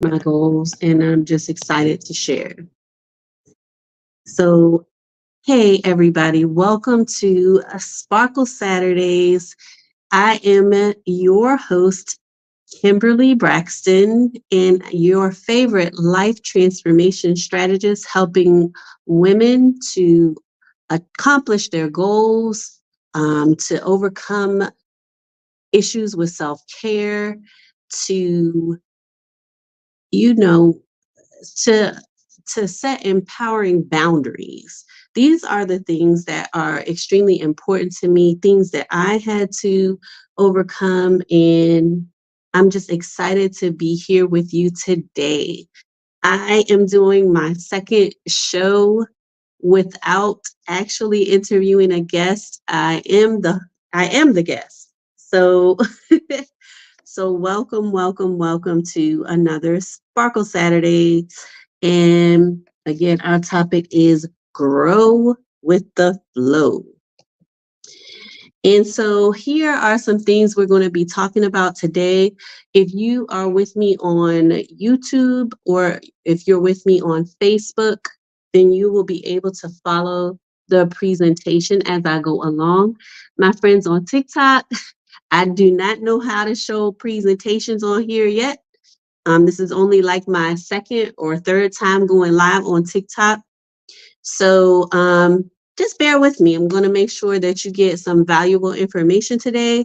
my goals, and I'm just excited to share. So, hey, everybody, welcome to Sparkle Saturdays. I am your host, Kimberly Braxton, and your favorite life transformation strategist, helping women to accomplish their goals, to overcome issues with self care, to, you know, to set empowering boundaries. These are the things that are extremely important to me, things that I had to overcome, and I'm just excited to be here with you today. I am doing my second show without actually interviewing a guest. I am the guest. So so welcome, welcome, welcome to another Sparkle Saturday. And again, our topic is grow with the flow. And so here are some things we're going to be talking about today. If you are with me on YouTube or if you're with me on Facebook, then you will be able to follow the presentation as I go along. My friends on TikTok, I do not know how to show presentations on here yet. This is only like my second or third time going live on TikTok. So just bear with me. I'm going to make sure that you get some valuable information today.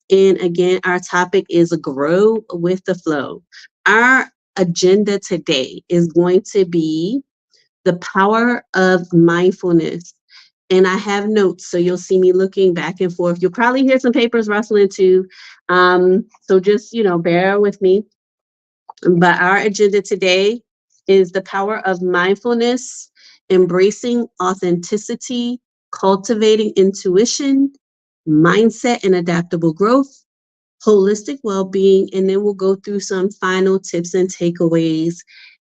And again, our topic is grow with the flow. Our agenda today is going to be the power of mindfulness. And I have notes, so you'll see me looking back and forth. You'll probably hear some papers rustling too. So just, bear with me. But our agenda today is the power of mindfulness, embracing authenticity, cultivating intuition, mindset and adaptable growth, holistic well being, and then we'll go through some final tips and takeaways.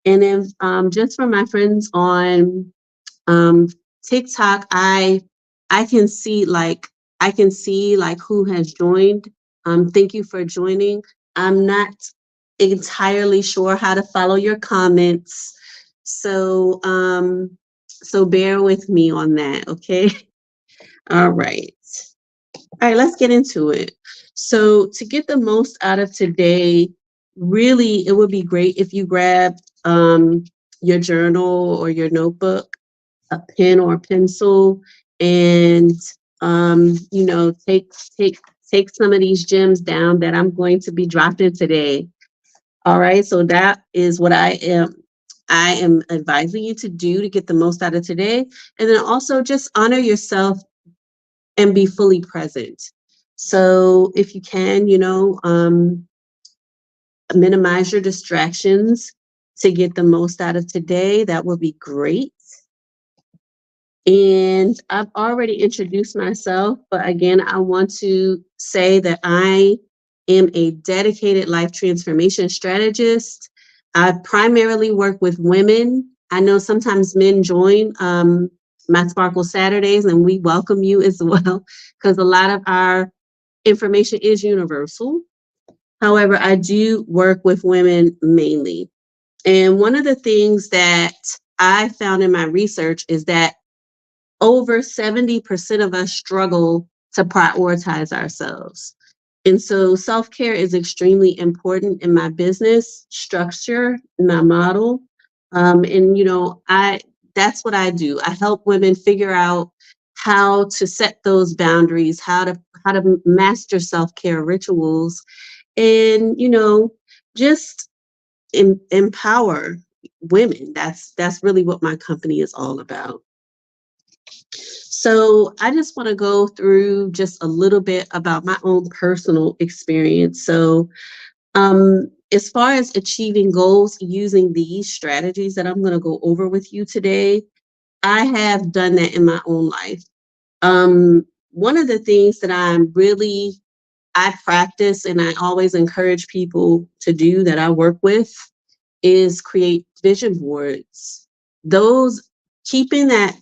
And then just for my friends on um, TikTok, I can see like who has joined. Thank you for joining. I'm not entirely sure how to follow your comments, so so bear with me on that. Okay. All right. All right, let's get into it. So, to get the most out of today, really, it would be great if you grab your journal or your notebook, a pen or a pencil, and take take some of these gems down that I'm going to be dropping today. All right, so that is what I am advising you to do to get the most out of today, and then also just honor yourself and be fully present. So if you can, minimize your distractions to get the most out of today. That would be great. And I've already introduced myself, but again, I want to say that I am a dedicated life transformation strategist. I primarily work with women. I know sometimes men join my Sparkle Saturdays, and we welcome you as well, because a lot of our information is universal. However, I do work with women mainly. And one of the things that I found in my research is that over 70% of us struggle to prioritize ourselves. And so self care is extremely important in my business structure, my model. And, that's what I do. I help women figure out how to set those boundaries, how to master self care rituals, and, just empower women. That's really what my company is all about. So I just want to go through just a little bit about my own personal experience. So as far as achieving goals using these strategies that I'm going to go over with you today, I have done that in my own life. One of the things that I practice and I always encourage people to do that I work with is create vision boards. Those keeping that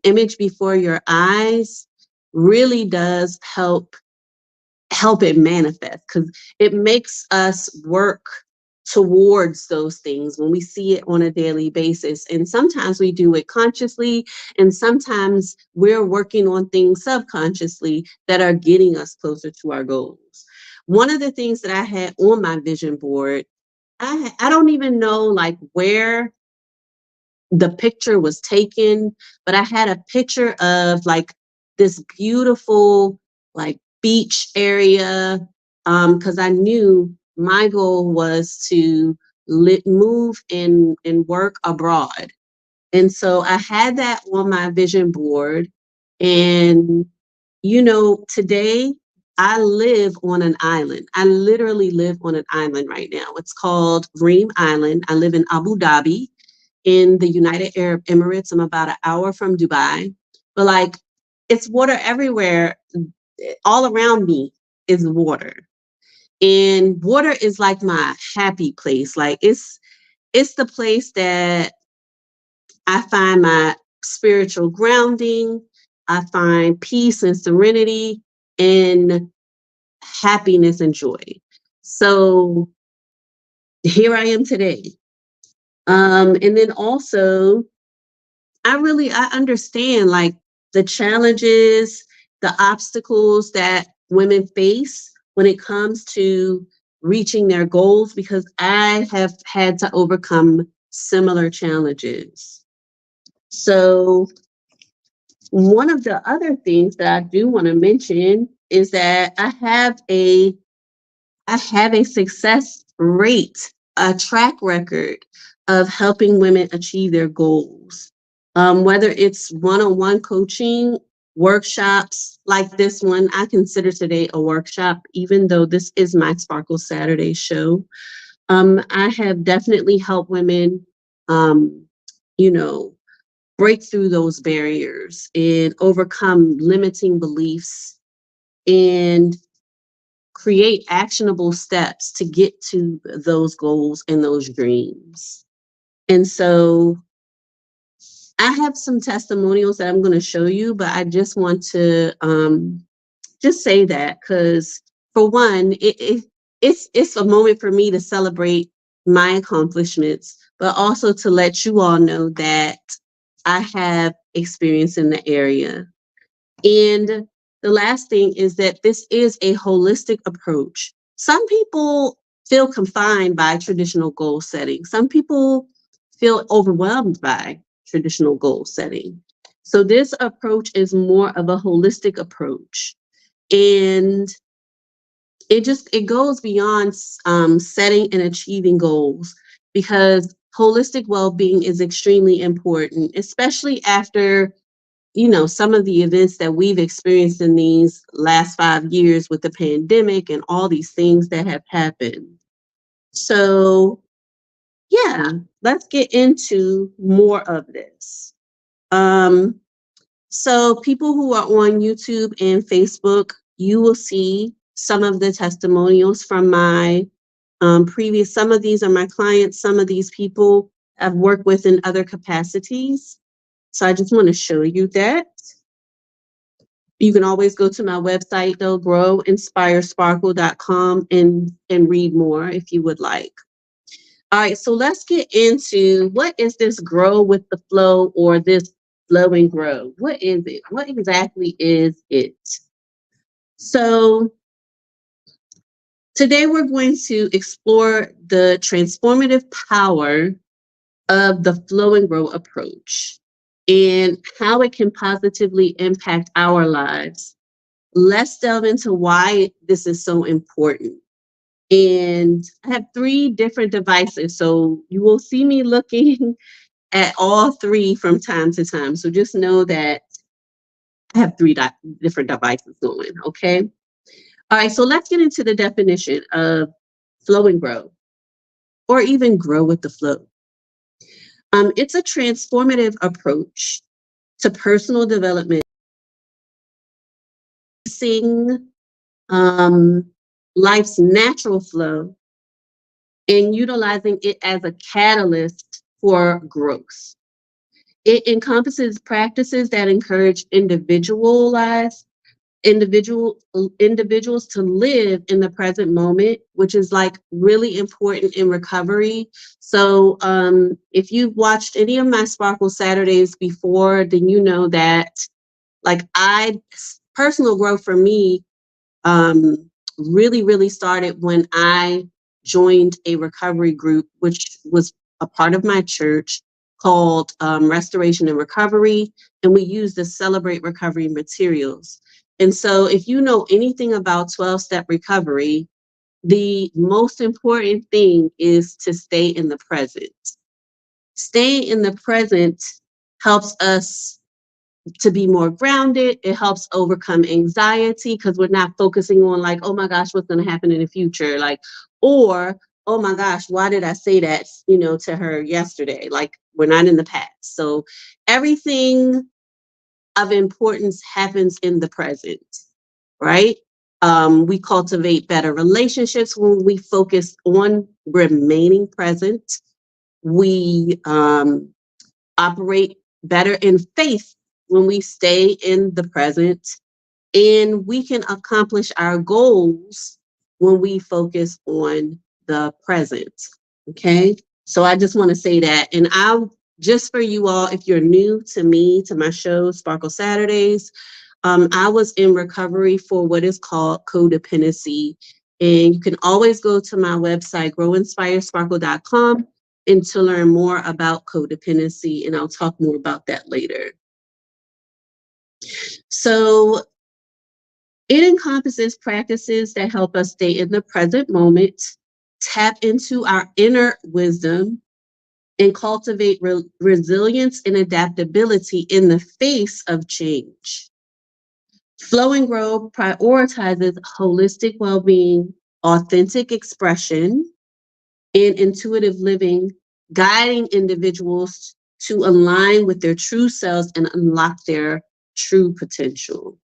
image before your eyes really does help it manifest because it makes us work towards those things, when we see it on a daily basis. And sometimes we do it consciously, and sometimes we're working on things subconsciously that are getting us closer to our goals. One of the things that I had on my vision board, I don't even know like where the picture was taken, but I had a picture of like this beautiful like beach area, because I knew my goal was to move and work abroad. And so I had that on my vision board. And, today I live on an island. I literally live on an island right now. It's called Reem Island. I live in Abu Dhabi in the United Arab Emirates. I'm about an hour from Dubai, but like it's water everywhere. All around me is water. And water is like my happy place. Like it's the place that I find my spiritual grounding. I find peace and serenity and happiness and joy. So here I am today. And then also I understand like the challenges, the obstacles that women face when it comes to reaching their goals, because I have had to overcome similar challenges. So one of the other things that I do want to mention is that I have a success rate, a track record of helping women achieve their goals. Whether it's one-on-one coaching, workshops like this one, I consider today a workshop, even though this is my Sparkle Saturday show. I have definitely helped women, um, you know, break through those barriers and overcome limiting beliefs and create actionable steps to get to those goals and those dreams. And so I have some testimonials that I'm going to show you, but I just want to just say that because, for one, it's a moment for me to celebrate my accomplishments, but also to let you all know that I have experience in the area. And the last thing is that this is a holistic approach. Some people feel confined by traditional goal setting. Some people feel overwhelmed by traditional goal setting. So this approach is more of a holistic approach. And it goes beyond setting and achieving goals, because holistic well-being is extremely important, especially after some of the events that we've experienced in these last 5 years with the pandemic and all these things that have happened. So, yeah, let's get into more of this. Um, so, people who are on YouTube and Facebook, you will see some of the testimonials from my previous. Some of these are my clients, some of these people I've worked with in other capacities. So, I just want to show you that. You can always go to my website, though, growinspiresparkle.com, and read more if you would like. All right, so let's get into what is this grow with the flow, or this flow and grow? What is it? What exactly is it? So today we're going to explore the transformative power of the flow and grow approach and how it can positively impact our lives. Let's delve into why this is so important. And I have 3 different devices, so you will see me looking at all 3 from time to time. So just know that I have 3 different devices going, okay? All right, so let's get into the definition of flow and grow, or even grow with the flow. It's a transformative approach to personal development, seeing life's natural flow and utilizing it as a catalyst for growth. It encompasses practices that encourage individualized individuals to live in the present moment, which is like really important in recovery. So if you've watched any of my Sparkle Saturdays before, then you know that like personal growth for me really started when I joined a recovery group, which was a part of my church, called Restoration and Recovery. And we use the Celebrate Recovery materials. And so if you know anything about 12-step recovery, the most important thing is to stay in the present. Staying in the present helps us to be more grounded. It helps overcome anxiety because we're not focusing on like, oh my gosh, what's going to happen in the future? Like, or, oh my gosh, why did I say that, to her yesterday? Like, we're not in the past. So everything of importance happens in the present, right? We cultivate better relationships when we focus on remaining present. We operate better in faith when we stay in the present, and we can accomplish our goals when we focus on the present. Okay. So I just want to say that. And I'll just for you all, if you're new to me, to my show, Sparkle Saturdays, I was in recovery for what is called codependency. And you can always go to my website, growinspiresparkle.com, and to learn more about codependency. And I'll talk more about that later. So it encompasses practices that help us stay in the present moment, tap into our inner wisdom, and cultivate resilience and adaptability in the face of change. Flow and Grow prioritizes holistic well-being, authentic expression, and intuitive living, guiding individuals to align with their true selves and unlock their true potential.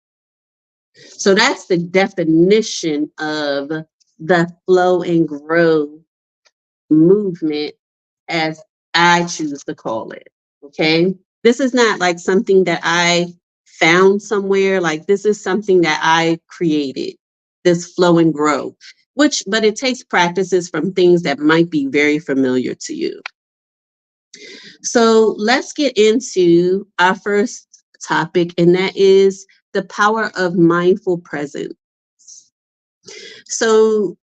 So that's the definition of the Flow and Grow movement, as I choose to call it. Okay. This is not like something that I found somewhere. Like, this is something that I created, this Flow and Grow, but it takes practices from things that might be very familiar to you. So let's get into our first topic, and that is the power of mindful presence. So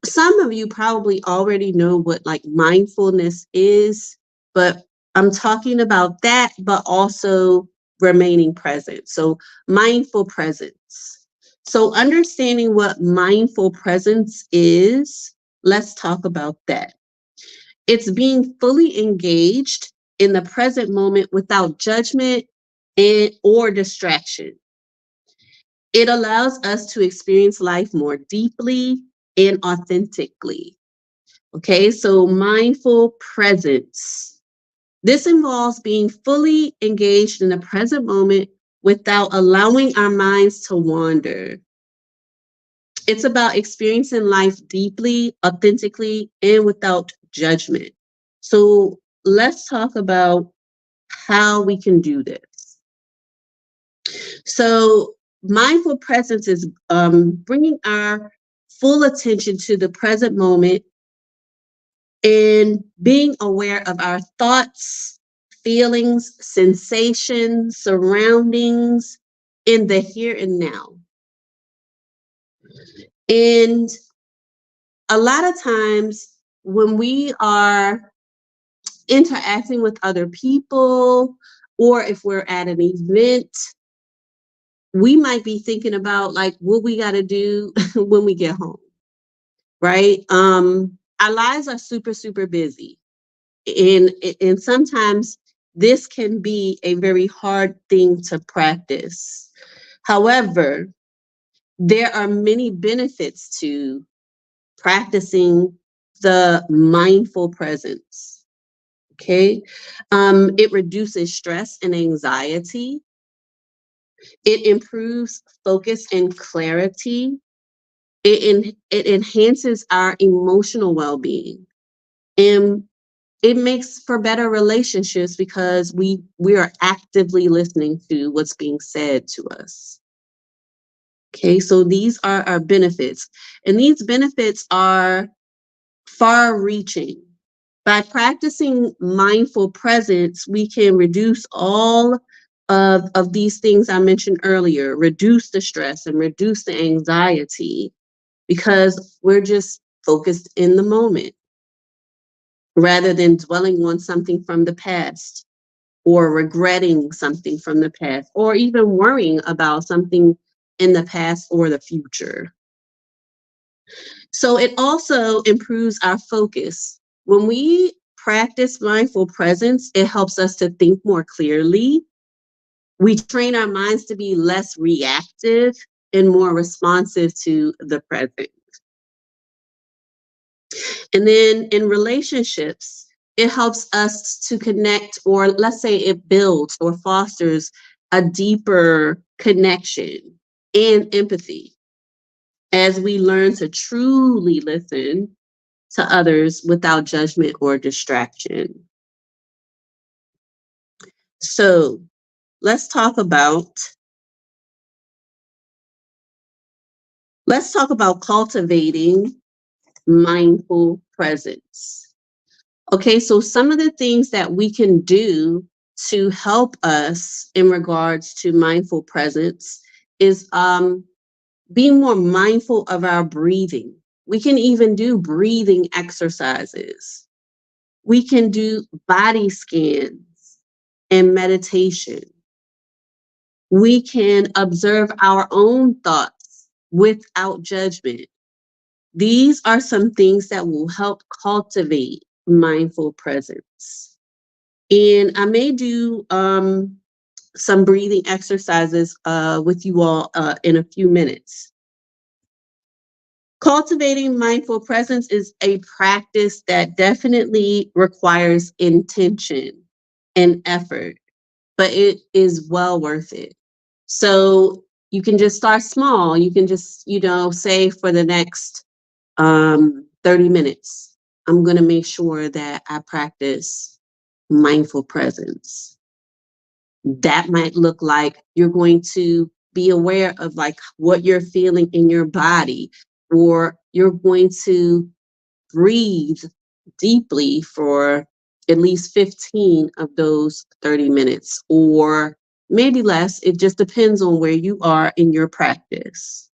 some of you probably already know what like mindfulness is, but I'm talking about that, but also remaining present. So mindful presence. So understanding what mindful presence is, let's talk about that. It's being fully engaged in the present moment without judgment or distraction. It allows us to experience life more deeply and authentically. Okay, so mindful presence. This involves being fully engaged in the present moment without allowing our minds to wander. It's about experiencing life deeply, authentically, and without judgment. So let's talk about how we can do this. So mindful presence is bringing our full attention to the present moment and being aware of our thoughts, feelings, sensations, surroundings in the here and now. And a lot of times when we are interacting with other people, or if we're at an event, we might be thinking about like what we got to do when we get home, right? Our lives are super busy, and sometimes this can be a very hard thing to practice. However, there are many benefits to practicing the mindful presence. Okay. It reduces stress and anxiety. It improves focus and clarity. It enhances our emotional well-being. And It makes for better relationships because we are actively listening to what's being said to us. Okay, so these are our benefits, and these benefits are far reaching. By practicing mindful presence, we can reduce all of these things I mentioned earlier, reduce the stress and reduce the anxiety because we're just focused in the moment rather than dwelling on something from the past or regretting something from the past or even worrying about something in the past or the future. So it also improves our focus. When we practice mindful presence, it helps us to think more clearly. We train our minds to be less reactive and more responsive to the present. And then in relationships, it helps us to connect, or let's say it builds or fosters a deeper connection and empathy as we learn to truly listen to others without judgment or distraction. So let's talk about cultivating mindful presence. Okay, so some of the things that we can do to help us in regards to mindful presence is being more mindful of our breathing. We can even do breathing exercises. We can do body scans and meditation. We can observe our own thoughts without judgment. These are some things that will help cultivate mindful presence. And I may do some breathing exercises with you all in a few minutes. Cultivating mindful presence is a practice that definitely requires intention and effort, but it is well worth it. So you can just start small. You can just, say for the next 30 minutes, I'm going to make sure that I practice mindful presence. That might look like you're going to be aware of like what you're feeling in your body, or you're going to breathe deeply for at least 15 of those 30 minutes, or maybe less. It just depends on where you are in your practice.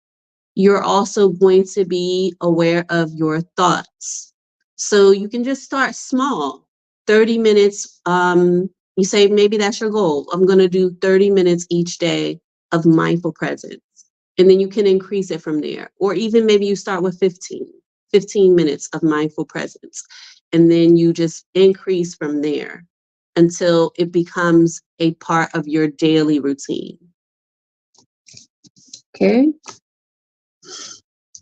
You're also going to be aware of your thoughts. So you can just start small, 30 minutes. You say maybe that's your goal. I'm going to do 30 minutes each day of mindful presence. And then you can increase it from there. Or even maybe you start with 15 minutes of mindful presence. And then you just increase from there until it becomes a part of your daily routine. Okay.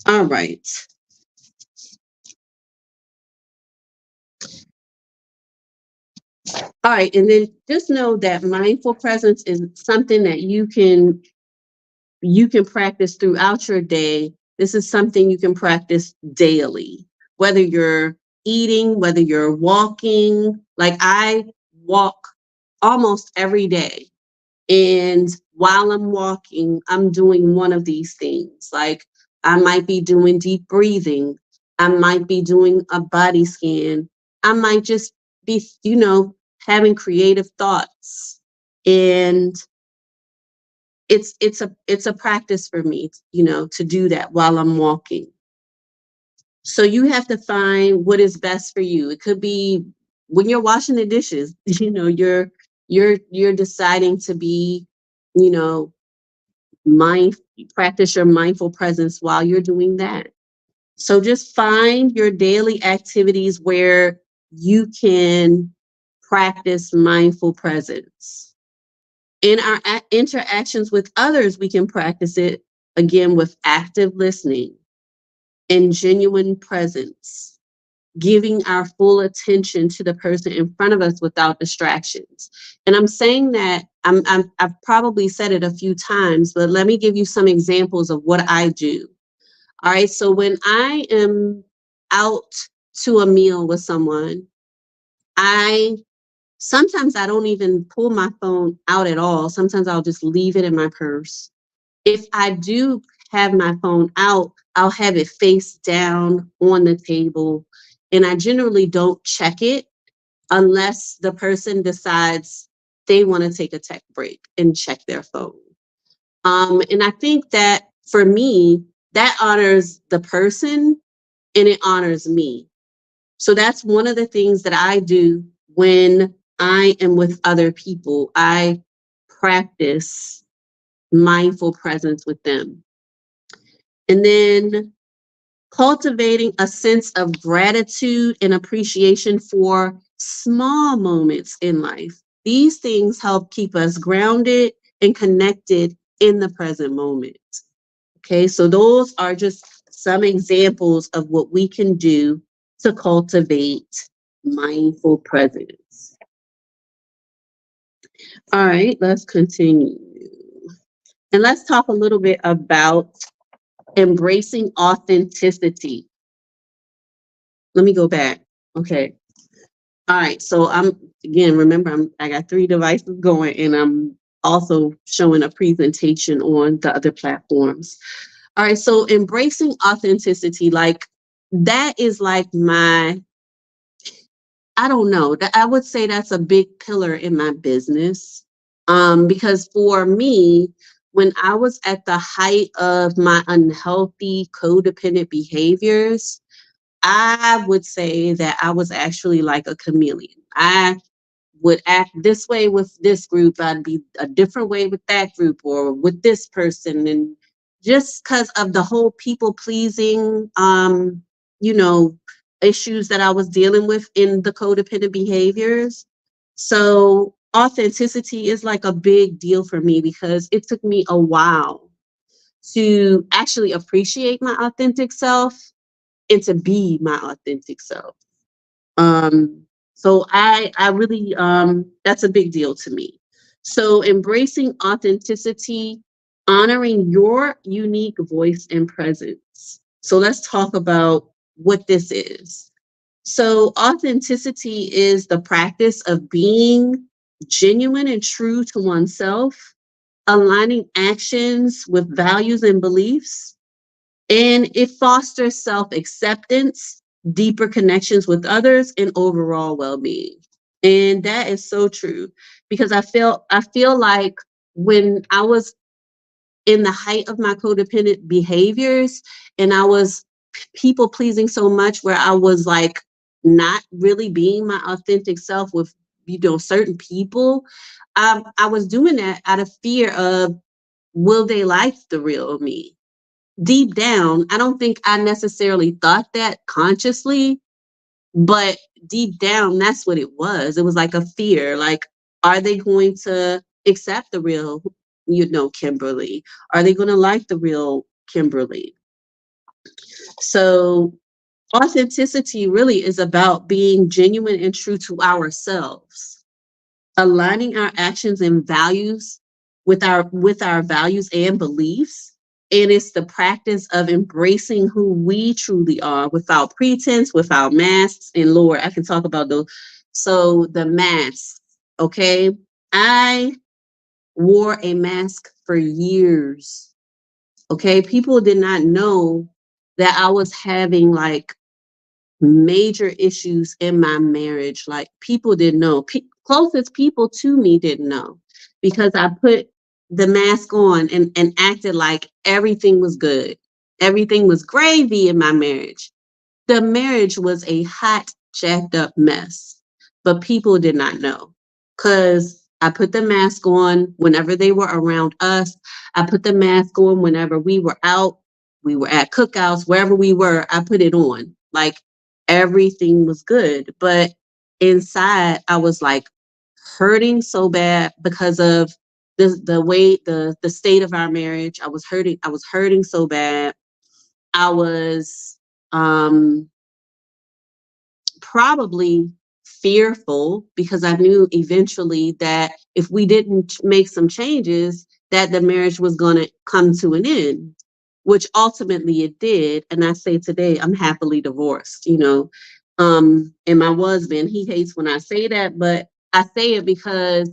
All right. All right, and then just know that mindful presence is something that you can practice throughout your day. This is something you can practice daily, whether you're eating, whether you're walking. Like I walk almost every day. And while I'm walking, I'm doing one of these things. Like I might be doing deep breathing. I might be doing a body scan. I might just be, having creative thoughts. And it's a practice for me, to do that while I'm walking. So you have to find what is best for you. It could be when you're washing the dishes, you're deciding to be, you know, mind practice your mindful presence while you're doing that. So just find your daily activities where you can practice mindful presence. In our interactions with others, we can practice it again with active listening and genuine presence, giving our full attention to the person in front of us without distractions. And I'm saying that I've probably said it a few times, but let me give you some examples of what I do. All right. So when I am out to a meal with someone, I sometimes I don't even pull my phone out at all. Sometimes I'll just leave it in my purse. If I do have my phone out, I'll have it face down on the table. And I generally don't check it unless the person decides they want to take a tech break and check their phone. And I think that for me, that honors the person and it honors me. So that's one of the things that I do when I am with other people. I practice mindful presence with them. And then cultivating a sense of gratitude and appreciation for small moments in life. These things help keep us grounded and connected in the present moment. Okay, so those are just some examples of what we can do to cultivate mindful presence. All right, let's continue. And let's talk a little bit about embracing authenticity. Let me go back. Okay. All right. So remember, I got 3 devices going and I'm also showing a presentation on the other platforms. All right. So embracing authenticity, like that is like I don't know, I would say that's a big pillar in my business. Because for me, when I was at the height of my unhealthy codependent behaviors, I would say that I was actually like a chameleon. I would act this way with this group, I'd be a different way with that group or with this person. And just because of the whole people pleasing, you know, issues that I was dealing with in the codependent behaviors. So authenticity is like a big deal for me because it took me a while to actually appreciate my authentic self and to be my authentic self. Um, so I really that's a big deal to me. So embracing authenticity, honoring your unique voice and presence. So let's talk about what this is. So authenticity is the practice of being genuine and true to oneself, aligning actions with values and beliefs, and it fosters self acceptance, deeper connections with others, and overall well being. And that is so true because I feel like when I was in the height of my codependent behaviors and I was people pleasing so much where I was like not really being my authentic self with certain people, I was doing that out of fear of will they like the real me? Deep down, I don't think I necessarily thought that consciously, but deep down, that's what it was. It was like a fear. Like, are they going to accept the real, Kimberly? Are they going to like the real Kimberly? So, authenticity really is about being genuine and true to ourselves, aligning our actions and values with our values and beliefs, and it's the practice of embracing who we truly are without pretense, without masks. And Lord, I can talk about those. So the masks, okay, I wore a mask for years. Okay, people did not know that I was having like major issues in my marriage. Like people didn't know. Closest people to me didn't know because I put the mask on and acted like everything was good. Everything was gravy in my marriage. The marriage was a hot, jacked up mess, but people did not know because I put the mask on whenever they were around us. I put the mask on whenever we were out, we were at cookouts, wherever we were, I put it on. Like everything was good. But inside, I was like hurting so bad because of the way the state of our marriage. I was hurting so bad. I was um probably fearful because I knew eventually that if we didn't make some changes, that the marriage was going to come to an end, which ultimately it did. And I say today, I'm happily divorced. And my husband, he hates when I say that, but I say it because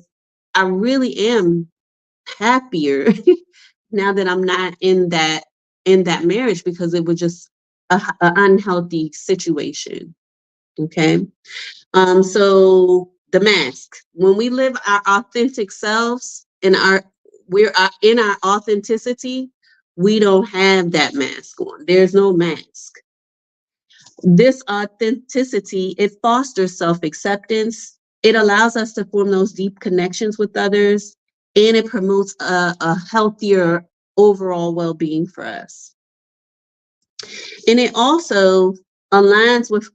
I really am happier now that I'm not in that marriage, because it was just a unhealthy situation. Okay. So the mask. When we live our authentic selves and we're in our authenticity, we don't have that mask on. There's no mask. This authenticity, it fosters self-acceptance. It allows us to form those deep connections with others, and it promotes a healthier overall well-being for us. And it also aligns with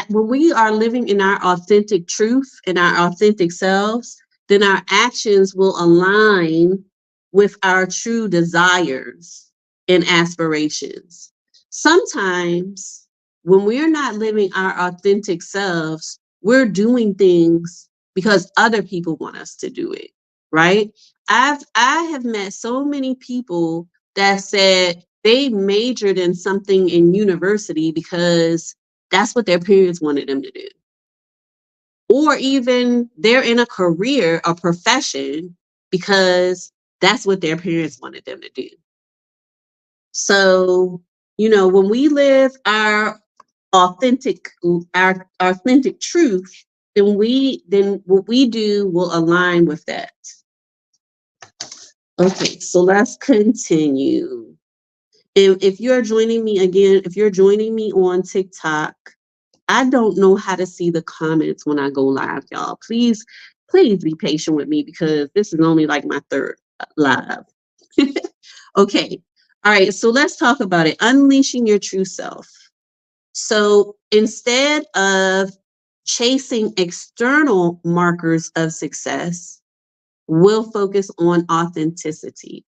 when we are living in our authentic truth and our authentic selves, then our actions will align with our true desires and aspirations. Sometimes when we're not living our authentic selves, we're doing things because other people want us to do it, right? I have met so many people that said they majored in something in university because that's what their parents wanted them to do. Or even they're in a career, a profession, because that's what their parents wanted them to do. So, when we live our authentic truth, then what we do will align with that. Okay, so let's continue. And if you're joining me again, if you're joining me on TikTok, I don't know how to see the comments when I go live, y'all. Please be patient with me because this is only like my third live. Okay. All right. So let's talk about it. Unleashing your true self. So instead of chasing external markers of success, we'll focus on authenticity.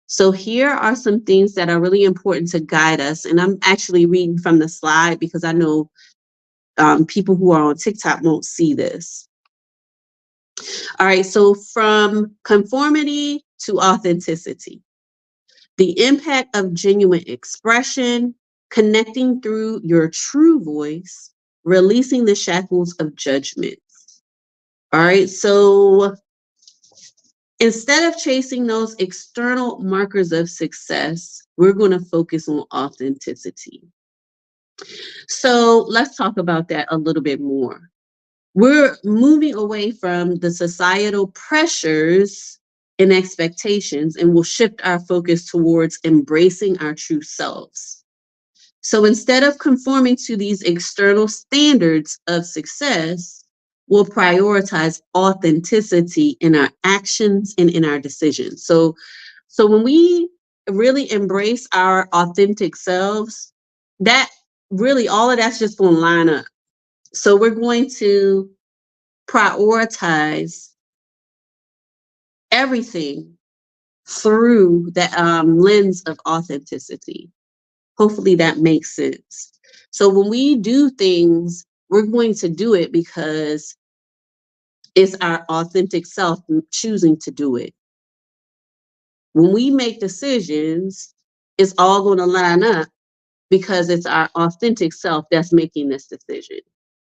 So here are some things that are really important to guide us. And I'm actually reading from the slide because I know people who are on TikTok won't see this. All right. So from conformity to authenticity, the impact of genuine expression, connecting through your true voice, releasing the shackles of judgment. All right. So instead of chasing those external markers of success, we're going to focus on authenticity. So let's talk about that a little bit more. We're moving away from the societal pressures and expectations, and we'll shift our focus towards embracing our true selves. So instead of conforming to these external standards of success, we'll prioritize authenticity in our actions and in our decisions. So when we really embrace our authentic selves, that really all of that's just going to line up. So we're going to prioritize everything through the lens of authenticity. Hopefully that makes sense. So when we do things, we're going to do it because it's our authentic self choosing to do it. When we make decisions, it's all going to line up because it's our authentic self that's making this decision.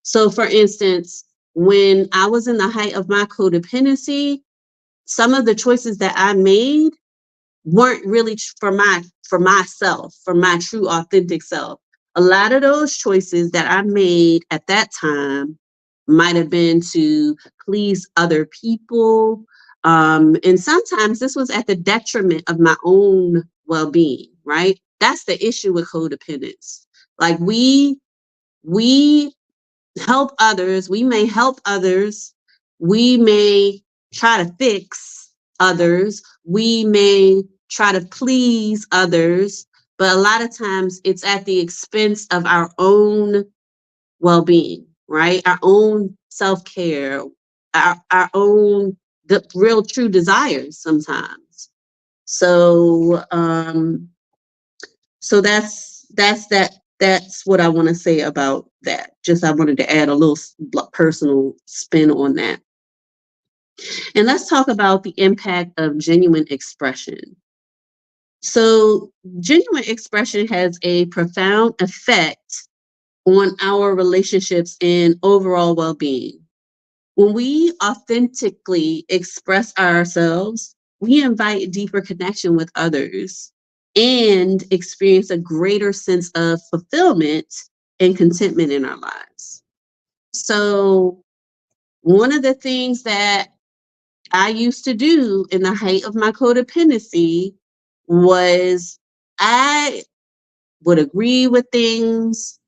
So for instance, when I was in the height of my codependency, some of the choices that I made weren't really for myself, for my true authentic self. A lot of those choices that I made at that time might have been to please other people. And sometimes this was at the detriment of my own well-being, right? That's the issue with codependence. Like we help others, we may help others, we may try to fix others, we may try to please others, but a lot of times it's at the expense of our own well-being, right? Our own self-care, our own the real true desires sometimes. So so that's what I want to say about that. Just I wanted to add a little personal spin on that. And let's talk about the impact of genuine expression. So genuine expression has a profound effect on our relationships and overall well-being. When we authentically express ourselves, we invite deeper connection with others and experience a greater sense of fulfillment and contentment in our lives. So, one of the things that I used to do in the height of my codependency was I would agree with things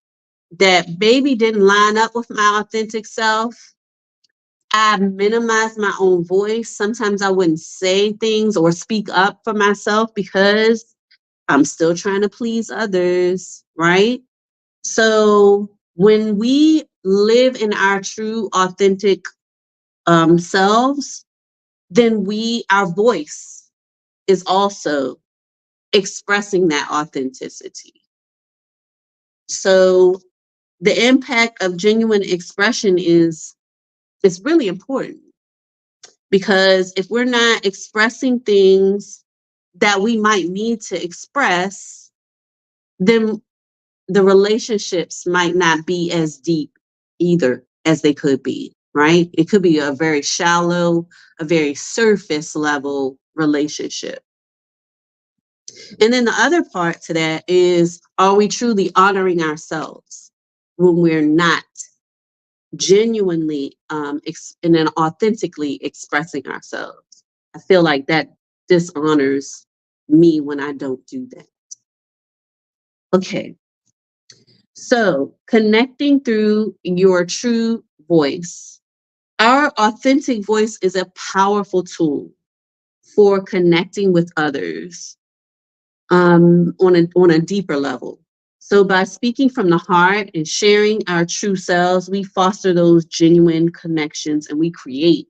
that maybe didn't line up with my authentic self. I minimized my own voice. Sometimes I wouldn't say things or speak up for myself because I'm still trying to please others, right? So when we live in our true, authentic selves, then our voice is also expressing that authenticity. So the impact of genuine expression is really important, because if we're not expressing things that we might need to express, then the relationships might not be as deep either as they could be, right? It could be a very shallow, a very surface level relationship. And then the other part to that is, are we truly honoring ourselves when we're not genuinely and then authentically expressing ourselves? I feel like that dishonors me when I don't do that. Okay, so connecting through your true voice. Our authentic voice is a powerful tool for connecting with others on a deeper level. So by speaking from the heart and sharing our true selves, we foster those genuine connections and we create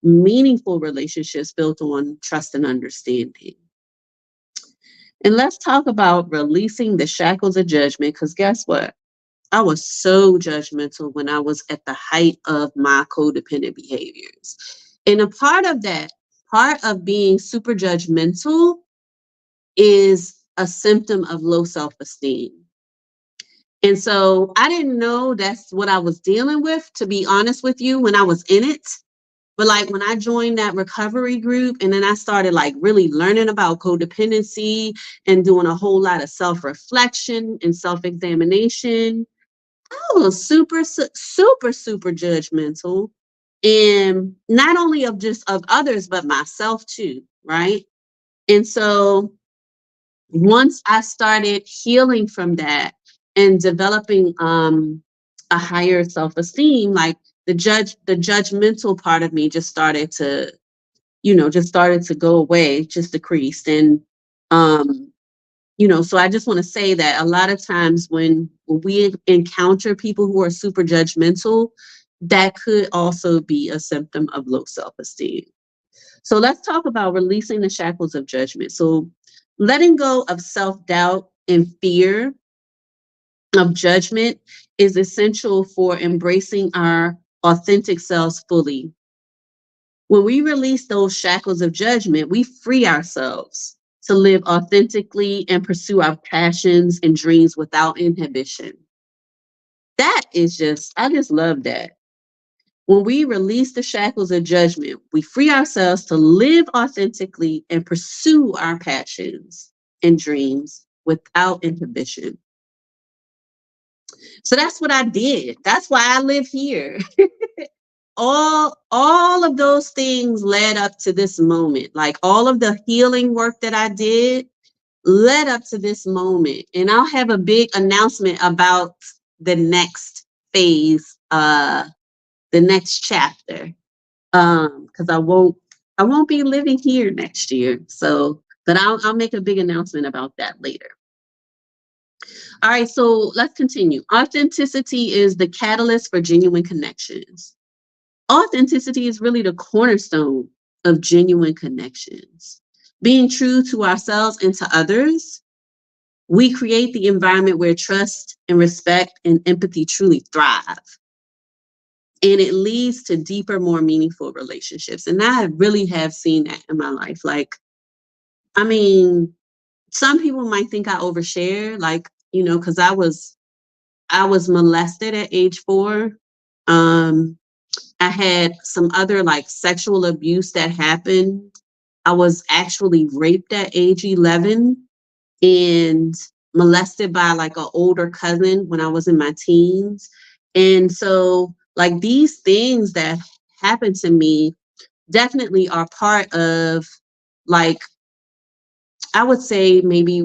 meaningful relationships built on trust and understanding. And let's talk about releasing the shackles of judgment, because guess what? I was so judgmental when I was at the height of my codependent behaviors. And a part of that, part of being super judgmental, is a symptom of low self esteem. And so I didn't know that's what I was dealing with, to be honest with you, when I was in it. But like when I joined that recovery group and then I started like really learning about codependency and doing a whole lot of self-reflection and self-examination, I was super judgmental. And not only of just of others, but myself too, right? And so once I started healing from that and developing a higher self-esteem, like the judgmental part of me just started to, just started to go away, just decreased. And so I just want to say that a lot of times when we encounter people who are super judgmental, that could also be a symptom of low self-esteem. So let's talk about releasing the shackles of judgment. So letting go of self-doubt and fear of judgment is essential for embracing our authentic selves fully. When we release those shackles of judgment, we free ourselves to live authentically and pursue our passions and dreams without inhibition. That is I just love that. When we release the shackles of judgment, we free ourselves to live authentically and pursue our passions and dreams without inhibition. So that's what I did. That's why I live here. All of those things led up to this moment. Like all of the healing work that I did led up to this moment. And I'll have a big announcement about the next phase, the next chapter. Because I won't be living here next year. So, but I'll make a big announcement about that later. All right, so let's continue. Authenticity is the catalyst for genuine connections. Authenticity is really the cornerstone of genuine connections. Being true to ourselves and to others, we create the environment where trust and respect and empathy truly thrive. And it leads to deeper, more meaningful relationships. And I really have seen that in my life. Like, I mean, some people might think I overshare, like, because I was molested at age 4. Um, I had some other like sexual abuse that happened. I was actually raped at age 11 and molested by like an older cousin when I was in my teens. And so, like, these things that happened to me definitely are part of, like, I would say maybe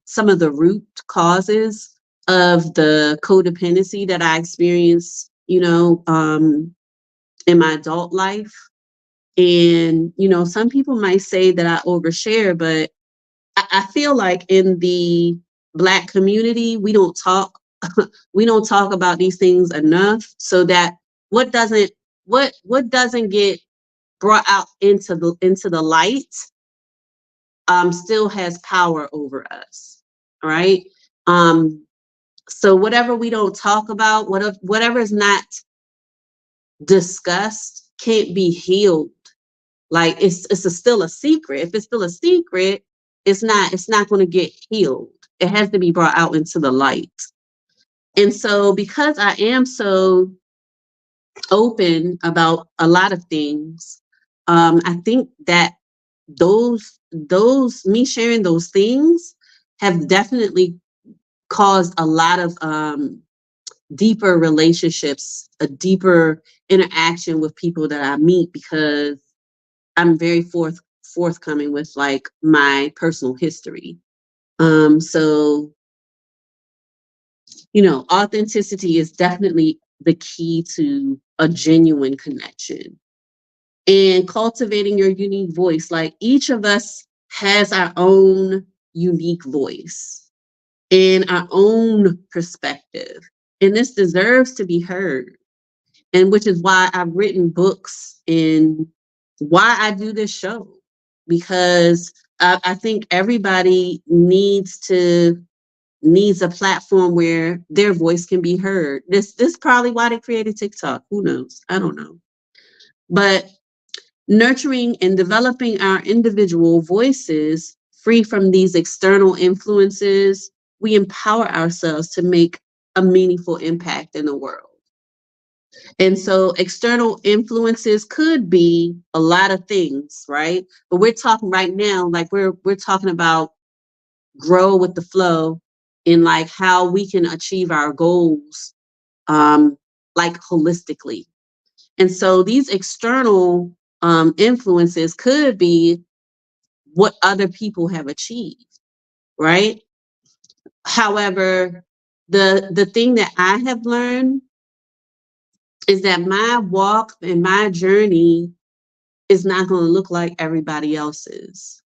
some of the root causes of the codependency that I experienced, in my adult life. And, some people might say that I overshare, but I feel like in the Black community, we don't talk we don't talk about these things enough, so that what doesn't what doesn't get brought out into the light still has power over us. All right. Um, so whatever we don't talk about, whatever is not discussed can't be healed. Like still a secret. If it's still a secret, it's not going to get healed. It has to be brought out into the light. And so because I am so open about a lot of things, I think that those me sharing those things have definitely caused a lot of deeper relationships, a deeper interaction with people that I meet, because I'm very forthcoming with like my personal history. So authenticity is definitely the key to a genuine connection and cultivating your unique voice. Like, each of us has our own unique voice and our own perspective, and this deserves to be heard. And which is why I've written books and why I do this show, because I think everybody needs a platform where their voice can be heard. This probably why they created TikTok. Who knows? I don't know. But nurturing and developing our individual voices free from these external influences, we empower ourselves to make a meaningful impact in the world. And so external influences could be a lot of things, right? But we're talking right now, like we're talking about grow with the flow, in like how we can achieve our goals, like holistically. And so these external influences could be what other people have achieved, right? However, the thing that I have learned is that my walk and my journey is not going to look like everybody else's.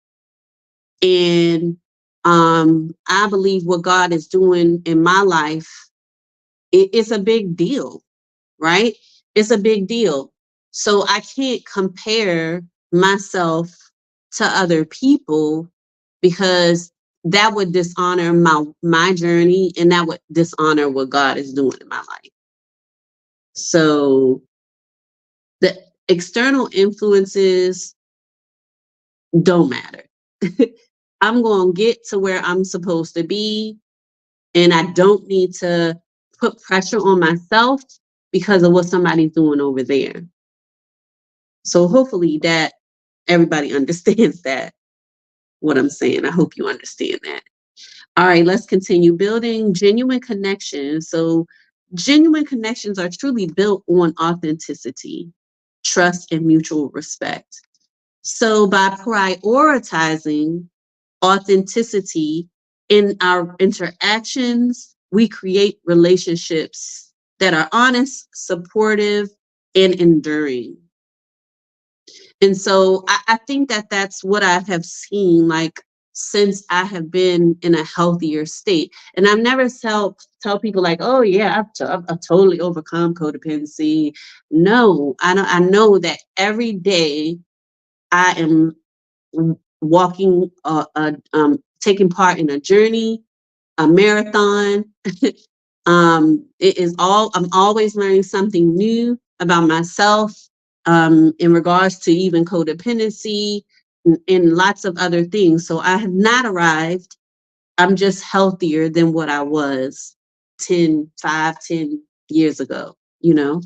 And I believe what God is doing in my life, it's a big deal, right? It's a big deal. So I can't compare myself to other people, because that would dishonor my journey, and that would dishonor what God is doing in my life. So the external influences don't matter. I'm going to get to where I'm supposed to be, and I don't need to put pressure on myself because of what somebody's doing over there. So hopefully that everybody understands that, what I'm saying. I hope you understand that. All right, let's continue building genuine connections. So genuine connections are truly built on authenticity, trust, and mutual respect. So by prioritizing authenticity in our interactions, we create relationships that are honest, supportive, and enduring. And so I think that that's what I have seen, like, since I have been in a healthier state. And I've never tell people like, oh yeah, I've totally overcome codependency. No, I know that every day I am walking, taking part in a journey, a marathon. I'm always learning something new about myself, in regards to even codependency and lots of other things. So I have not arrived. I'm just healthier than what I was 10 years ago, you know?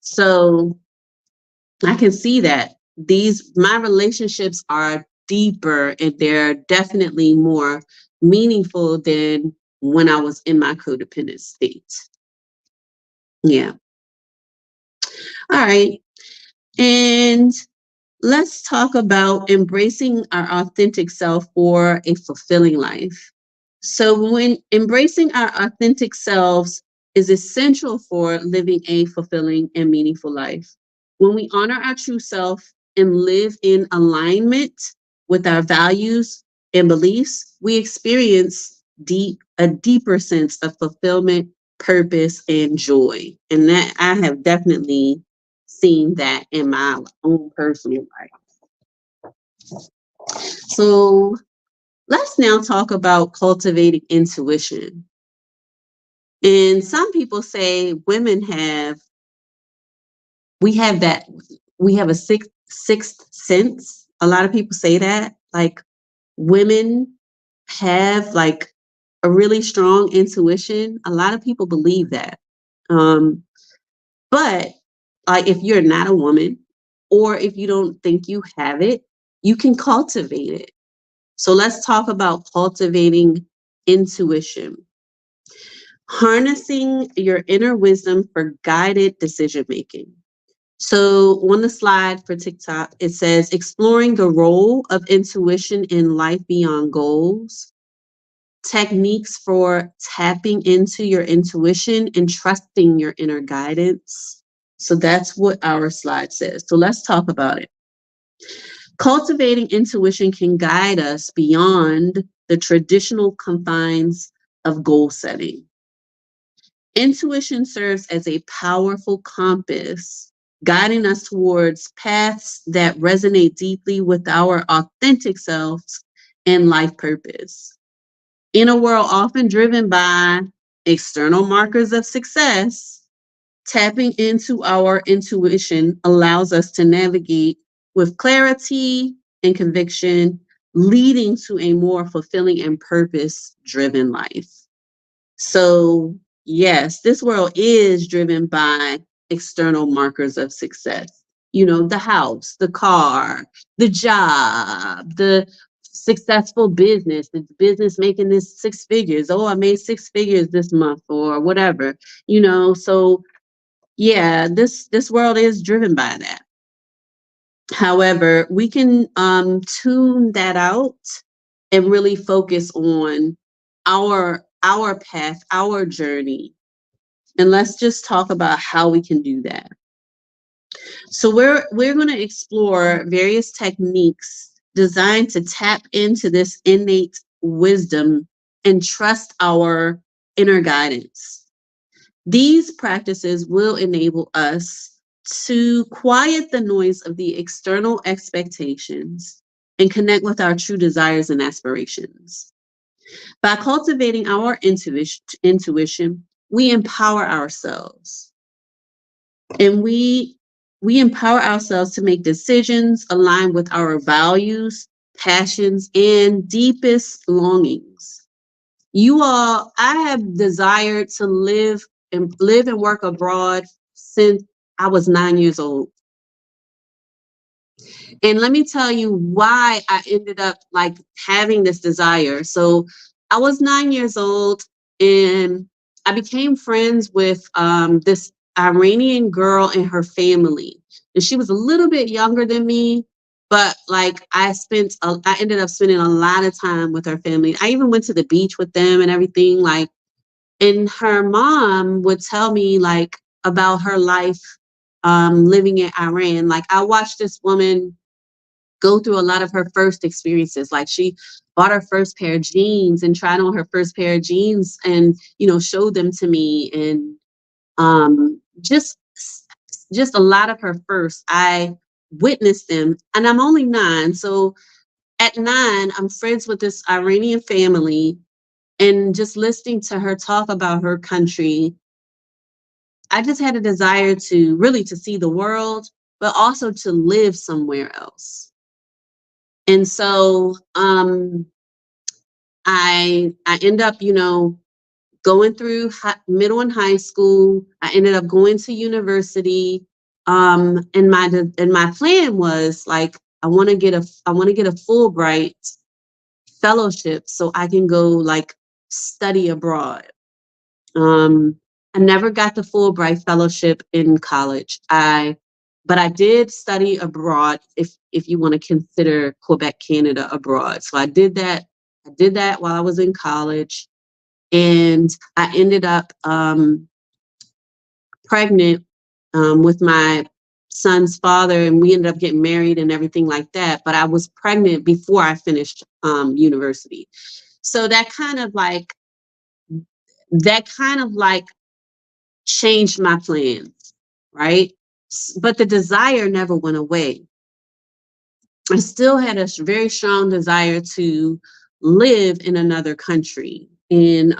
So I can see that my relationships are deeper and they're definitely more meaningful than when I was in my codependent state. Yeah. All right. And let's talk about embracing our authentic self for a fulfilling life. So, when embracing our authentic selves is essential for living a fulfilling and meaningful life. When we honor our true self and live in alignment with our values and beliefs, we experience a deeper sense of fulfillment, purpose, and joy. And that I have definitely seen that in my own personal life. So let's now talk about cultivating intuition. And some people say we have that, we have a sixth sense. A lot of people say that, like women have like a really strong intuition. A lot of people believe that. Um, but if you're not a woman, or if you don't think you have it, you can cultivate it. So let's talk about cultivating intuition. Harnessing your inner wisdom for guided decision making. So on the slide for TikTok, it says exploring the role of intuition in life beyond goals, techniques for tapping into your intuition and trusting your inner guidance. So that's what our slide says. So let's talk about it. Cultivating intuition can guide us beyond the traditional confines of goal setting. Intuition serves as a powerful compass, guiding us towards paths that resonate deeply with our authentic selves and life purpose. In a world often driven by external markers of success, tapping into our intuition allows us to navigate with clarity and conviction, leading to a more fulfilling and purpose driven life. So, yes, this world is driven by external markers of success. You know, the house, the car, the job, the successful business, the business making this 6 figures. Oh, I made 6 figures this month or whatever, So yeah, this world is driven by that. However, we can tune that out and really focus on our path, our journey. And let's just talk about how we can do that. So we're going to explore various techniques designed to tap into this innate wisdom and trust our inner guidance. These practices will enable us to quiet the noise of the external expectations and connect with our true desires and aspirations. By cultivating our intuition, we empower ourselves. And we empower ourselves to make decisions aligned with our values, passions, and deepest longings. I have desired to live and work abroad since I was 9 years old. And let me tell you why I ended up like having this desire. So I was 9 years old and I became friends with this Iranian girl and her family. And she was a little bit younger than me, but like I ended up spending a lot of time with her family. I even went to the beach with them and everything. Like, and her mom would tell me like about her life living in Iran. Like I watched this woman go through a lot of her first experiences. Like she bought her first pair of jeans and tried on her first pair of jeans and, showed them to me. And just a lot of her first, I witnessed them and I'm only 9. So at 9, I'm friends with this Iranian family and just listening to her talk about her country. I just had a desire to see the world, but also to live somewhere else. And so I end up, going through middle and high school. I ended up going to university. And my plan was like, I want to get a Fulbright fellowship so I can go like study abroad. Um, I never got the Fulbright fellowship in college. But I did study abroad, if you want to consider Quebec, Canada abroad. So I did that. I did that while I was in college, and I ended up pregnant with my son's father, and we ended up getting married and everything like that. But I was pregnant before I finished university. So that kind of like changed my plans, right? But the desire never went away. I still had a very strong desire to live in another country. And,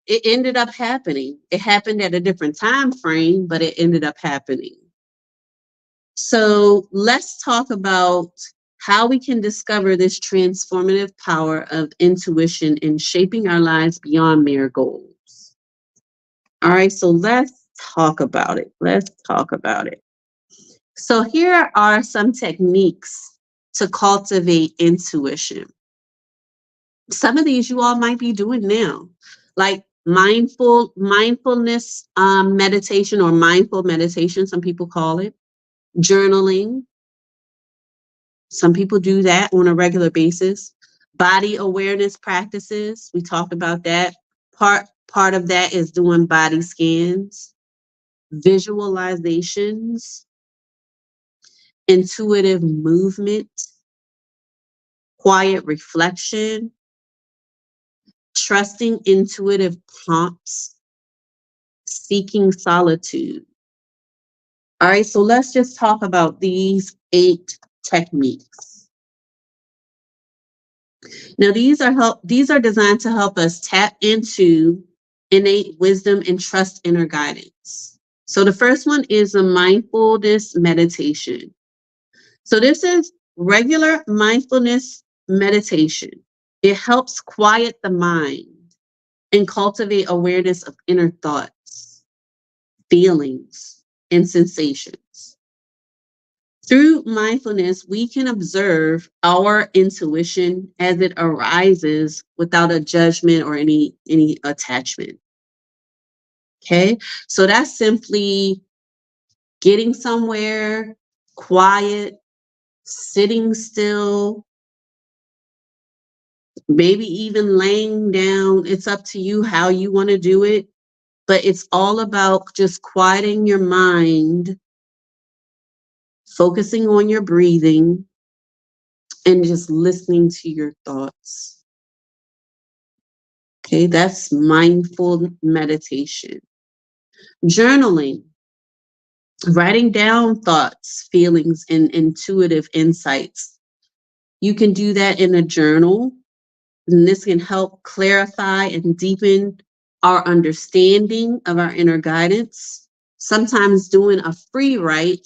it ended up happening. It happened at a different time frame, but it ended up happening. So let's talk about how we can discover this transformative power of intuition in shaping our lives beyond mere goals. All right, so let's talk about it. Let's talk about it. So here are some techniques to cultivate intuition. Some of these you all might be doing now, like mindfulness meditation, or mindful meditation, some people call it. Journaling, some people do that on a regular basis. Body awareness practices, we talked about that. Part of that is doing body scans, visualizations, intuitive movement, quiet reflection, trusting intuitive prompts, seeking solitude. All right, so let's just talk about these 8 techniques. Now, these are designed to help us tap into innate wisdom and trust inner guidance. So the first one is a mindfulness meditation. So this is regular mindfulness meditation. It helps quiet the mind and cultivate awareness of inner thoughts, feelings, and sensations. Through mindfulness, we can observe our intuition as it arises without a judgment or any attachment. Okay, so that's simply getting somewhere quiet, sitting still, maybe even laying down. It's up to you how you want to do it, but it's all about just quieting your mind, focusing on your breathing, and just listening to your thoughts. Okay, that's mindful meditation. Journaling, writing down thoughts, feelings, and intuitive insights. You can do that in a journal, and this can help clarify and deepen our understanding of our inner guidance. Sometimes doing a free write,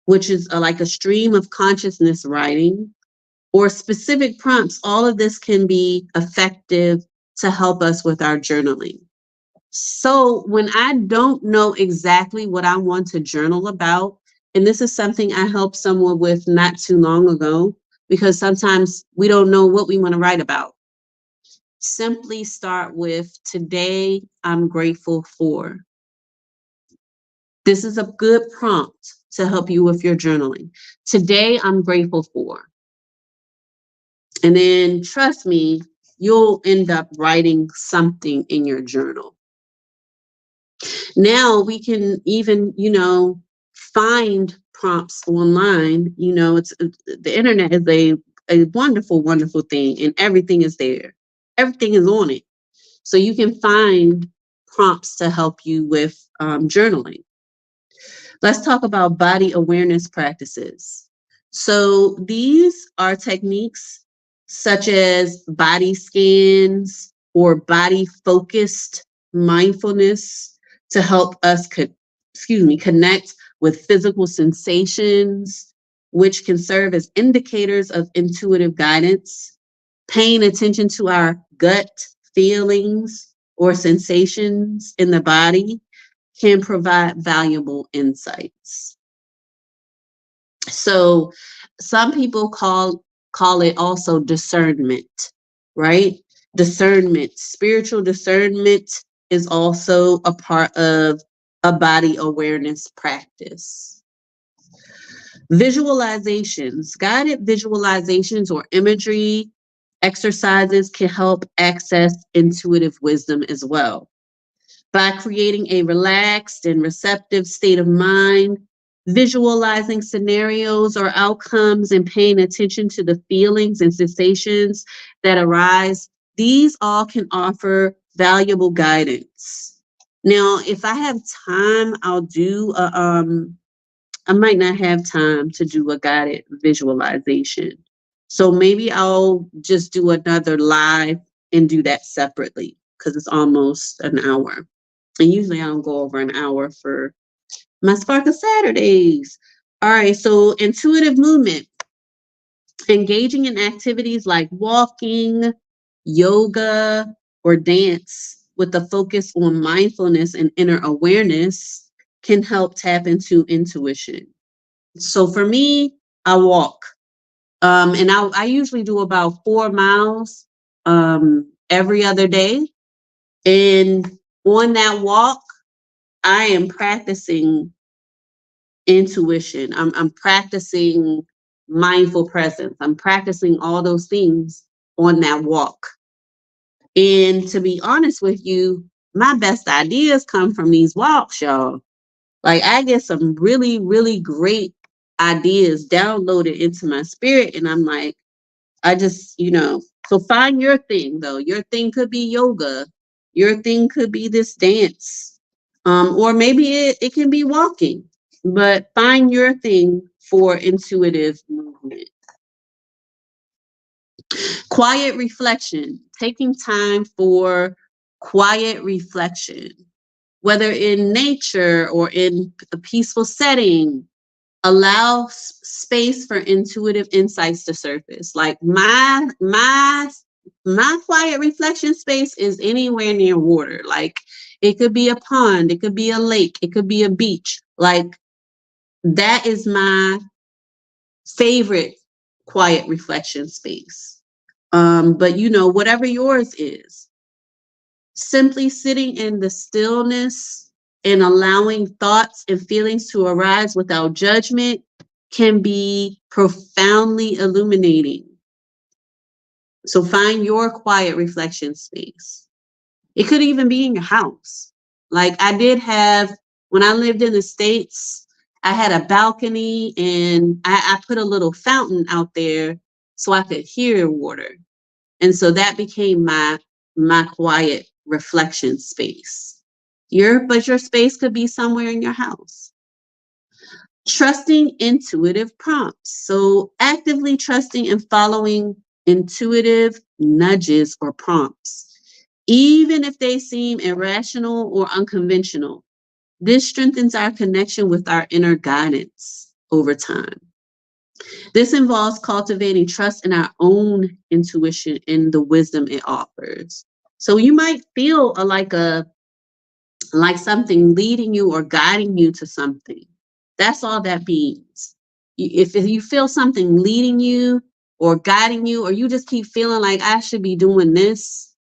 which is like a stream of consciousness writing, or specific prompts, all of this can be effective to help us with our journaling. So when I don't know exactly what I want to journal about, and this is something I helped someone with not too long ago, because sometimes we don't know what we want to write about. Simply start with, today I'm grateful for. This is a good prompt to help you with your journaling. Today I'm grateful for. And then trust me, you'll end up writing something in your journal. Now we can even, find prompts online. It's the internet is a wonderful, wonderful thing, and everything is there. Everything is on it. So you can find prompts to help you with journaling. Let's talk about body awareness practices. So these are techniques such as body scans or body focused mindfulness to help us connect with physical sensations, which can serve as indicators of intuitive guidance. Paying attention to our gut feelings or sensations in the body can provide valuable insights. So some people call it also discernment, right? Discernment, spiritual discernment is also a part of a body awareness practice. Visualizations, guided visualizations or imagery exercises can help access intuitive wisdom as well. By creating a relaxed and receptive state of mind, visualizing scenarios or outcomes, and paying attention to the feelings and sensations that arise, these all can offer valuable guidance. Now, if I have time, I'll do I might not have time to do a guided visualization. So maybe I'll just do another live and do that separately because it's almost an hour. And usually I don't go over an hour for my Sparkle Saturdays. All right, so intuitive movement, engaging in activities like walking, yoga, or dance with a focus on mindfulness and inner awareness can help tap into intuition. So for me, I walk. And I usually do about 4 miles every other day. And on that walk, I am practicing intuition. I'm practicing mindful presence. I'm practicing all those things on that walk. And to be honest with you, my best ideas come from these walks, y'all. Like I get some really, really great ideas downloaded into my spirit. And I'm like, I just, so find your thing though. Your thing could be yoga. Your thing could be this dance. Or maybe it can be walking, but find your thing for intuitive movement. Quiet reflection, taking time for quiet reflection, whether in nature or in a peaceful setting, allow space for intuitive insights to surface. Like my quiet reflection space is anywhere near water. Like it could be a pond, it could be a lake, it could be a beach. Like that is my favorite quiet reflection space. But whatever yours is, simply sitting in the stillness and allowing thoughts and feelings to arise without judgment can be profoundly illuminating. So find your quiet reflection space. It could even be in your house. Like I did have, when I lived in the States, I had a balcony and I put a little fountain out there so I could hear water. And so that became my quiet reflection space. But your space could be somewhere in your house. Trusting intuitive prompts. So actively trusting and following intuitive nudges or prompts, even if they seem irrational or unconventional. This strengthens our connection with our inner guidance over time. This involves cultivating trust in our own intuition and the wisdom it offers. So you might feel like something leading you or guiding you to something. That's all that means. If you feel something leading you or guiding you, or you just keep feeling like I should be doing this,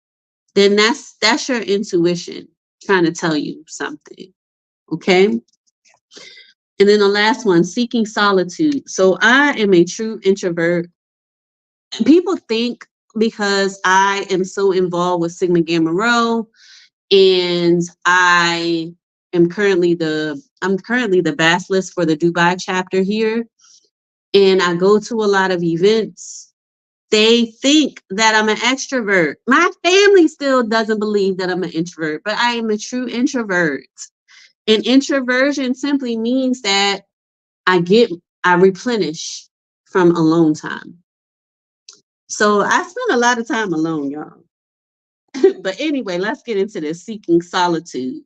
then that's your intuition trying to tell you something. Okay. And then the last one, seeking solitude. So I am a true introvert. People think because I am so involved with Sigma Gamma Rho and I'm currently the basilisk for the Dubai chapter here, and I go to a lot of events. They think that I'm an extrovert. My family still doesn't believe that I'm an introvert, but I am a true introvert. And introversion simply means that I replenish from alone time. So I spend a lot of time alone, y'all. But anyway, let's get into this seeking solitude.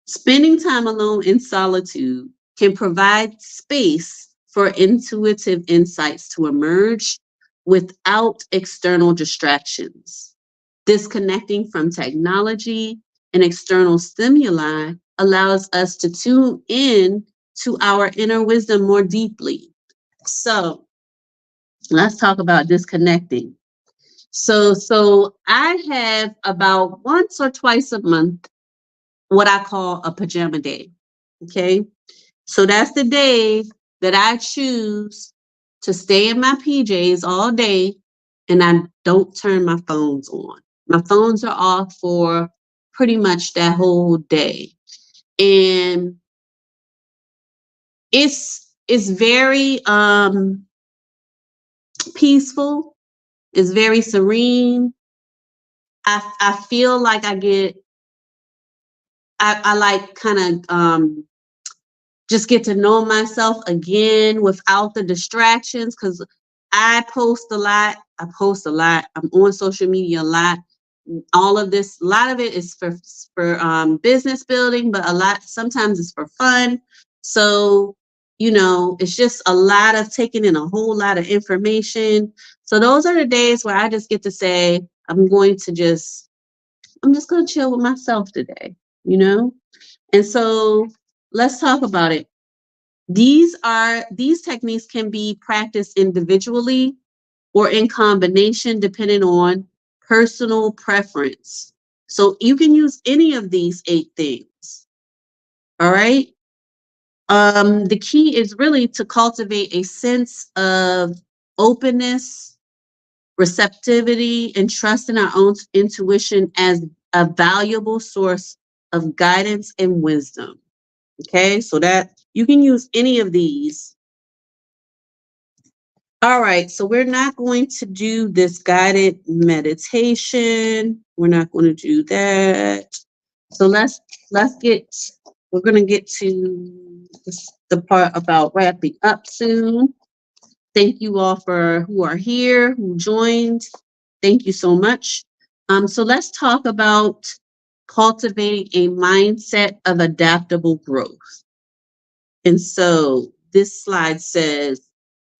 Spending time alone in solitude can provide space for intuitive insights to emerge, without external distractions. Disconnecting from technology and external stimuli allows us to tune in to our inner wisdom more deeply. So let's talk about disconnecting. So I have about once or twice a month what I call a pajama day. Okay. So that's the day that I choose to stay in my PJs all day and I don't turn my phones on. My phones are off for pretty much that whole day. And it's very peaceful, it's very serene. I feel like I like kind of just get to know myself again without the distractions because I post a lot. I post a lot. I'm on social media a lot. All of this, a lot of it is for business building, but a lot sometimes it's for fun. So, it's just a lot of taking in a whole lot of information. So those are the days where I just get to say, I'm just going to chill with myself today, you know? And so let's talk about it. These techniques can be practiced individually or in combination depending on personal preference. So you can use any of these 8 things. All right. The key is really to cultivate a sense of openness, receptivity, and trust in our own intuition as a valuable source of guidance and wisdom. Okay, so that you can use any of these. All right, so we're not going to do this guided meditation. We're not going to do that. So let's get we're going to get to the part about wrapping up soon. Thank you all for who are here, who joined. Thank you so much. So let's talk about cultivating a mindset of adaptable growth. And so this slide says,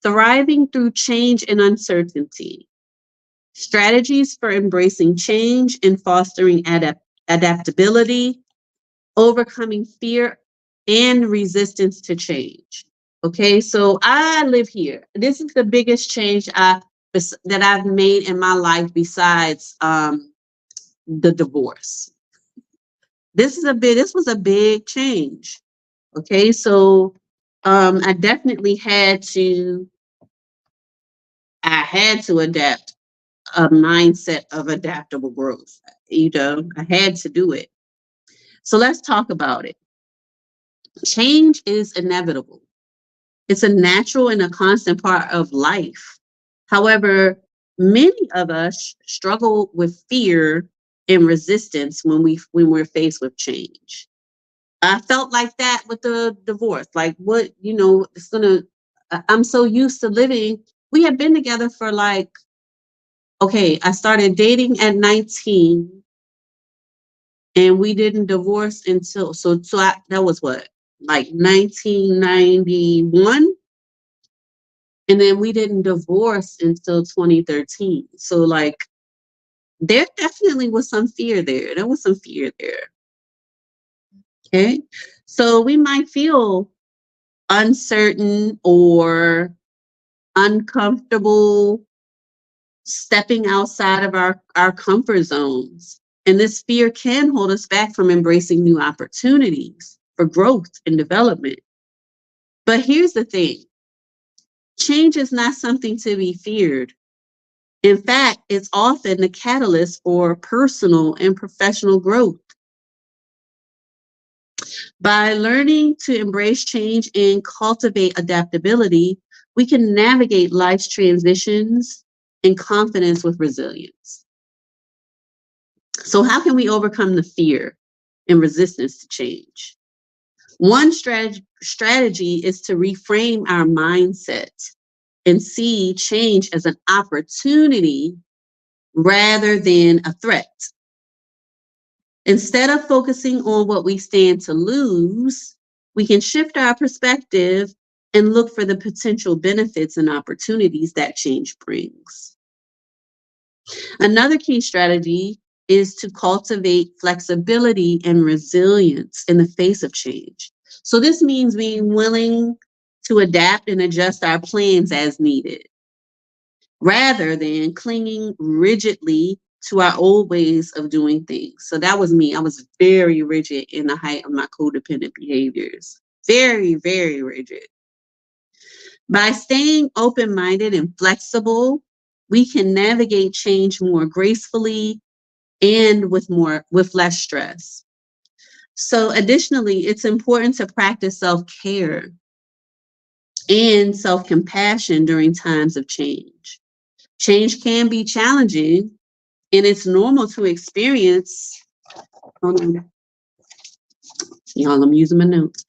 thriving through change and uncertainty, strategies for embracing change and fostering adaptability, overcoming fear and resistance to change. Okay, so I live here. This is the biggest change that I've made in my life besides the divorce. This was a big change. Okay, so I definitely I had to adapt a mindset of adaptable growth. I had to do it. So let's talk about it. Change is inevitable. It's a natural and a constant part of life. However, many of us struggle with fear and resistance when we're faced with change. I felt like that with the divorce. Like what, I'm so used to living. We had been together for okay, I started dating at 19 and we didn't divorce until, that was what, like 1991? And then we didn't divorce until 2013. So there definitely was some fear there. There was some fear there. Okay. So we might feel uncertain or uncomfortable stepping outside of our comfort zones. And this fear can hold us back from embracing new opportunities for growth and development. But here's the thing, change is not something to be feared. In fact, it's often the catalyst for personal and professional growth. By learning to embrace change and cultivate adaptability, we can navigate life's transitions in confidence with resilience. So, how can we overcome the fear and resistance to change? One strategy is to reframe our mindset and see change as an opportunity rather than a threat. Instead of focusing on what we stand to lose, we can shift our perspective and look for the potential benefits and opportunities that change brings. Another key strategy is to cultivate flexibility and resilience in the face of change. So this means being willing to adapt and adjust our plans as needed, rather than clinging rigidly to our old ways of doing things. So that was me. I was very rigid in the height of my codependent behaviors. Very, very rigid. By staying open-minded and flexible, we can navigate change more gracefully and with less stress. So additionally, it's important to practice self-care and self-compassion during times of change. Change can be challenging, and it's normal to experience, hold on, y'all, I'm using my notes,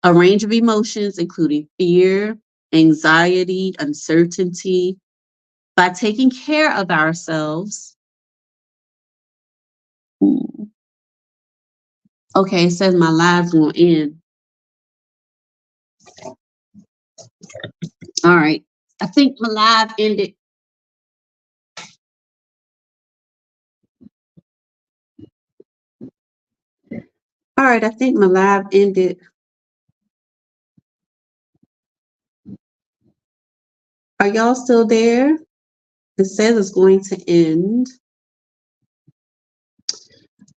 a range of emotions, including fear, anxiety, uncertainty. By taking care of ourselves, okay, it says my live's gonna end. All right, I think my live ended. All right, I think my live ended. Are y'all still there? It says it's going to end.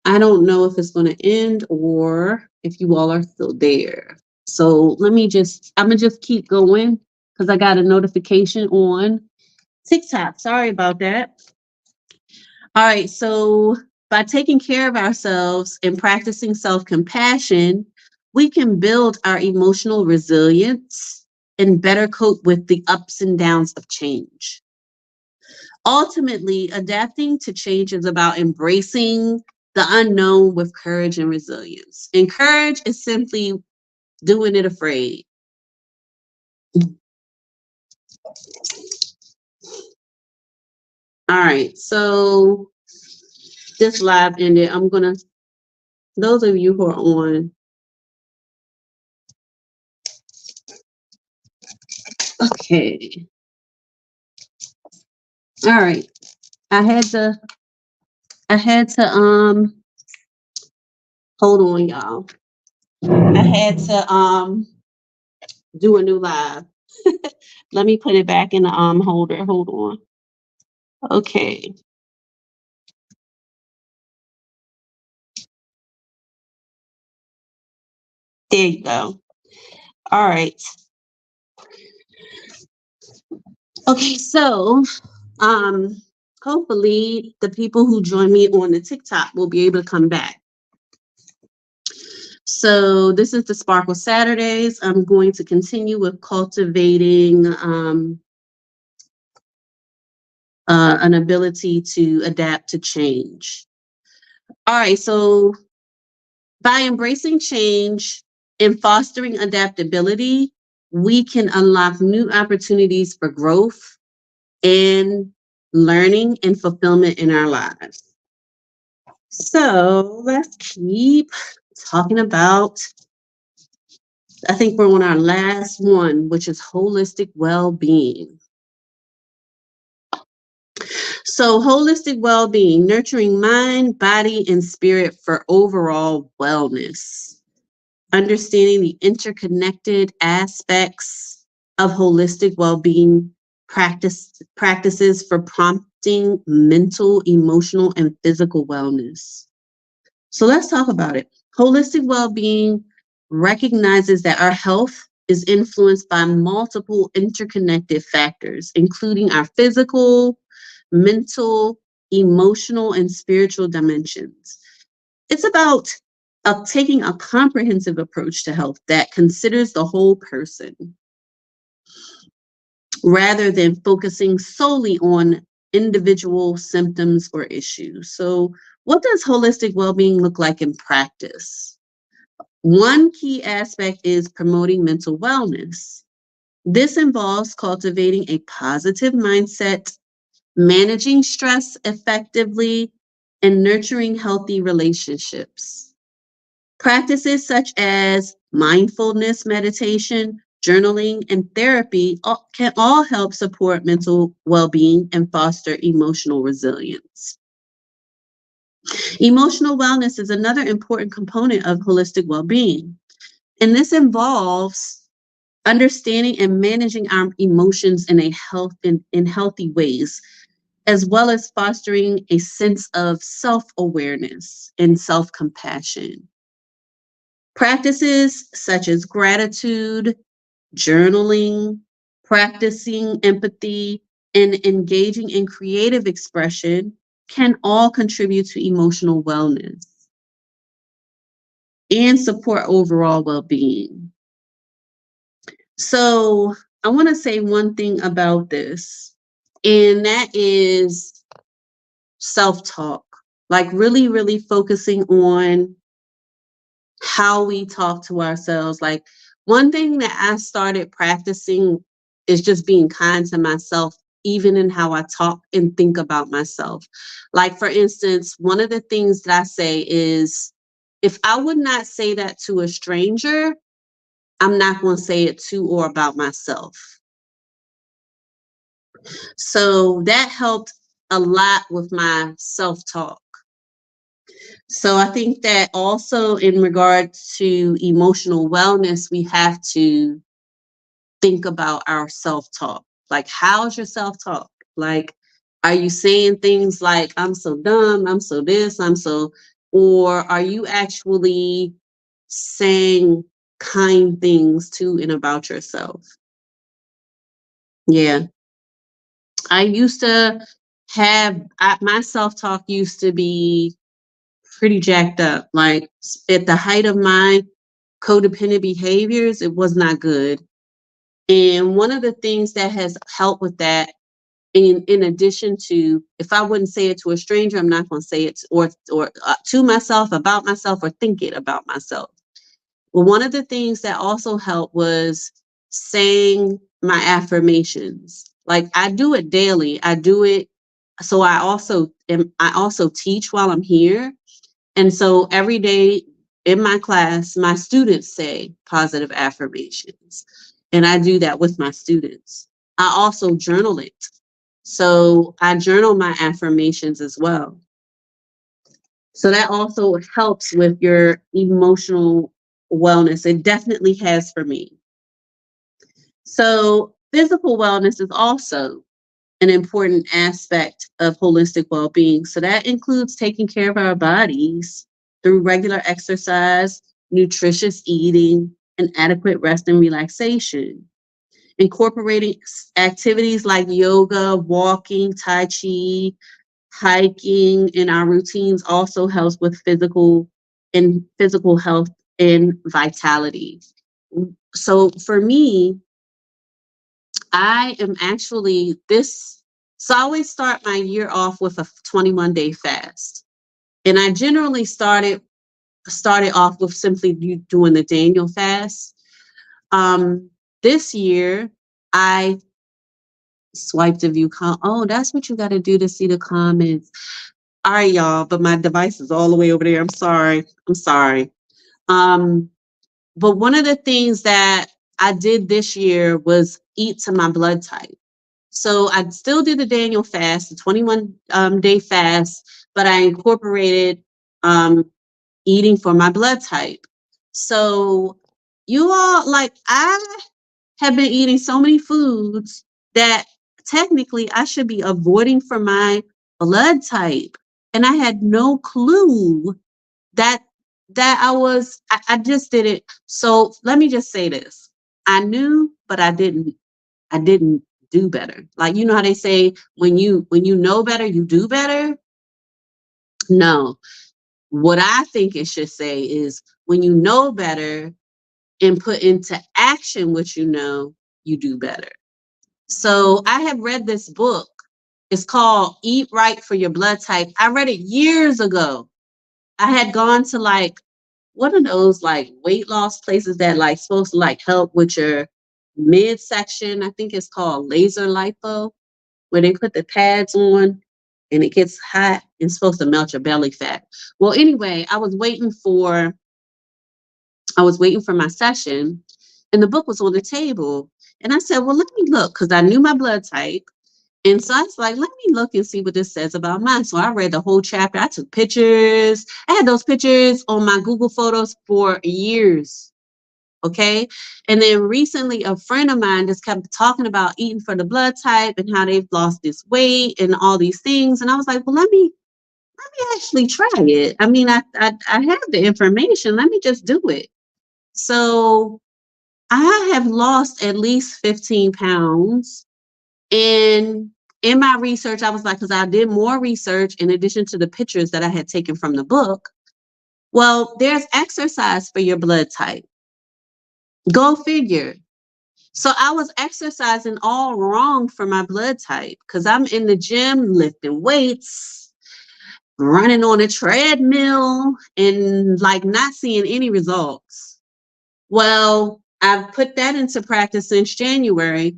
I don't know if it's going to end or if you all are still there. So I'm going to just keep going because I got a notification on TikTok. Sorry about that. All right. So by taking care of ourselves and practicing self-compassion, we can build our emotional resilience and better cope with the ups and downs of change. Ultimately, adapting to change is about embracing the unknown with courage and resilience. And courage is simply doing it afraid. All right, so this live ended. Those of you who are on, okay. All right, I had to, hold on, y'all. I had to, do a new live. Let me put it back in the, holder. Hold on. Okay. There you go. All right. Okay, so hopefully the people who join me on the TikTok will be able to come back. So this is the Sparkle Saturdays. I'm going to continue with cultivating an ability to adapt to change. All right, so by embracing change and fostering adaptability, we can unlock new opportunities for growth and learning and fulfillment in our lives. So let's keep talking about, I think we're on our last one, which is holistic well-being. So holistic well-being, nurturing mind, body, and spirit for overall wellness. Understanding the interconnected aspects of holistic well-being practices for prompting mental, emotional, and physical wellness. So let's talk about it. Holistic well-being recognizes that our health is influenced by multiple interconnected factors, including our physical, mental, emotional, and spiritual dimensions. It's about taking a comprehensive approach to health that considers the whole person rather than focusing solely on individual symptoms or issues. So, what does holistic well-being look like in practice? One key aspect is promoting mental wellness. This involves cultivating a positive mindset, managing stress effectively, and nurturing healthy relationships. Practices such as mindfulness meditation, journaling, and therapy can all help support mental well-being and foster emotional resilience. Emotional wellness is another important component of holistic well-being, and this involves understanding and managing our emotions in healthy ways, as well as fostering a sense of self-awareness and self-compassion. Practices such as gratitude, journaling, practicing empathy, and engaging in creative expression can all contribute to emotional wellness and support overall well-being. So, I want to say one thing about this, and that is self-talk. Like really, really focusing on how we talk to ourselves. Like one thing that I started practicing is just being kind to myself, even in how I talk and think about myself. Like, for instance, one of the things that I say is if I would not say that to a stranger, I'm not going to say it to or about myself. So that helped a lot with my self talk. So I think that also in regards to emotional wellness, we have to think about our self-talk. Like, how's your self-talk? Like, are you saying things like, I'm so dumb, I'm so this, I'm so, or are you actually saying kind things to and about yourself? Yeah. I used to my self-talk used to be pretty jacked up. Like at the height of my codependent behaviors, it was not good. And one of the things that has helped with that, in addition to if I wouldn't say it to a stranger, I'm not going to say it to myself, about myself, or think it about myself. Well, one of the things that also helped was saying my affirmations. Like I do it daily. I do it. So I also teach while I'm here. And so every day in my class, my students say positive affirmations. And I do that with my students. I also journal it. So I journal my affirmations as well. So that also helps with your emotional wellness. It definitely has for me. So physical wellness is also an important aspect of holistic well-being. So that includes taking care of our bodies through regular exercise, nutritious eating, and adequate rest and relaxation. Incorporating activities like yoga, walking, tai chi, hiking in our routines also helps with physical health and vitality. So for me, I am actually this. So I always start my year off with a 21-day fast, and I generally started off with simply doing the Daniel fast. Um, this year, I swiped a view. Oh, that's what you got to do to see the comments. All right, y'all, but my device is all the way over there. I'm sorry. I'm sorry. Um, but one of the things that I did this year was eat to my blood type. So I still did the Daniel fast, the 21 day fast, but I incorporated eating for my blood type. So you all, like, I have been eating so many foods that technically I should be avoiding for my blood type. And I had no clue that I just did it. So let me just say this. I knew, but I didn't do better. Like, you know how they say when you know better, you do better? No. What I think it should say is when you know better and put into action what you do better. So I have read this book. It's called Eat Right for Your Blood Type. I read it years ago. I had gone to like one of those like weight loss places that like supposed to like help with your midsection. I think it's called laser lipo, where they put the pads on and it gets hot and supposed to melt your belly fat. Well, anyway, I was waiting for my session, and the book was on the table. And I said, well, let me look, because I knew my blood type. And so I was like, let me look and see what this says about mine. So I read the whole chapter. I took pictures. I had those pictures on my Google Photos for years. Okay. And then recently, a friend of mine just kept talking about eating for the blood type and how they've lost this weight and all these things. And I was like, well, let me actually try it. I mean, I have the information. Let me just do it. So I have lost at least 15 pounds. And in my research, I was like, because I did more research in addition to the pictures that I had taken from the book. Well, there's exercise for your blood type. Go figure. So I was exercising all wrong for my blood type because I'm in the gym lifting weights, running on a treadmill, and like not seeing any results. Well, I've put that into practice since January.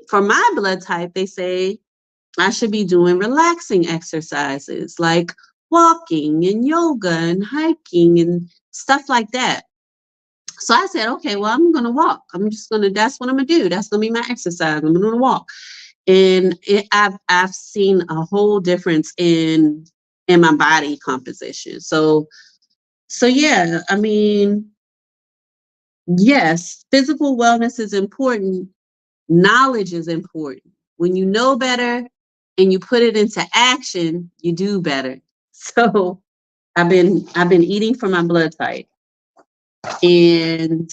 For my blood type, they say I should be doing relaxing exercises like walking and yoga and hiking and stuff like that. So I said, okay, well, I'm going to walk. That's what I'm going to do. That's going to be my exercise. I'm going to walk. And I've seen a whole difference in my body composition. So yeah, I mean, yes, physical wellness is important. Knowledge is important. When you know better and you put it into action, you do better. So I've been eating for my blood type. And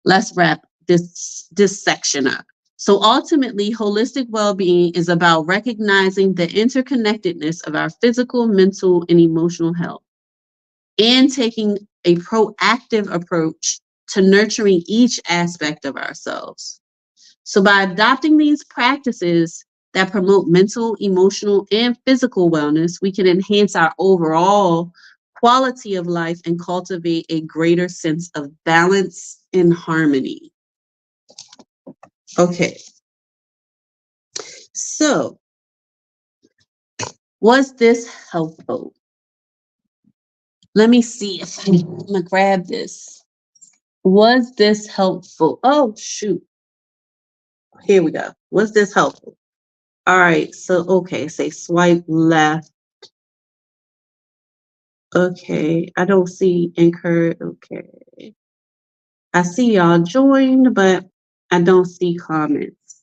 let's wrap this section up. So ultimately, holistic well-being is about recognizing the interconnectedness of our physical, mental, and emotional health, and taking a proactive approach to nurturing each aspect of ourselves. So by adopting these practices that promote mental, emotional, and physical wellness, we can enhance our overall quality of life and cultivate a greater sense of balance and harmony. Okay, so was this helpful? Let me see if I'm gonna grab this. Was this helpful? Oh, shoot. Here we go. Was this helpful? All right, so okay, say swipe left. Okay, I don't see encourage. Okay, I see y'all joined, but I don't see comments.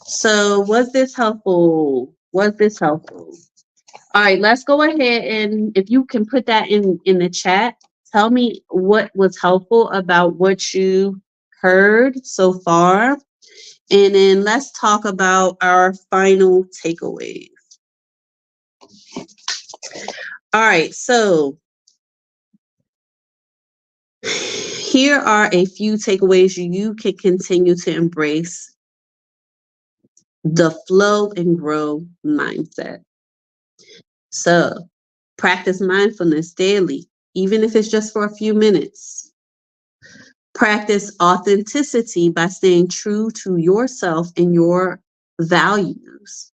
So, was this helpful? Was this helpful? All right, let's go ahead and if you can put that in the chat, tell me what was helpful about what you heard so far, and then let's talk about our final takeaways. All right, so here are a few takeaways you can continue to embrace the flow and grow mindset. So, practice mindfulness daily, even if it's just for a few minutes. Practice authenticity by staying true to yourself and your values.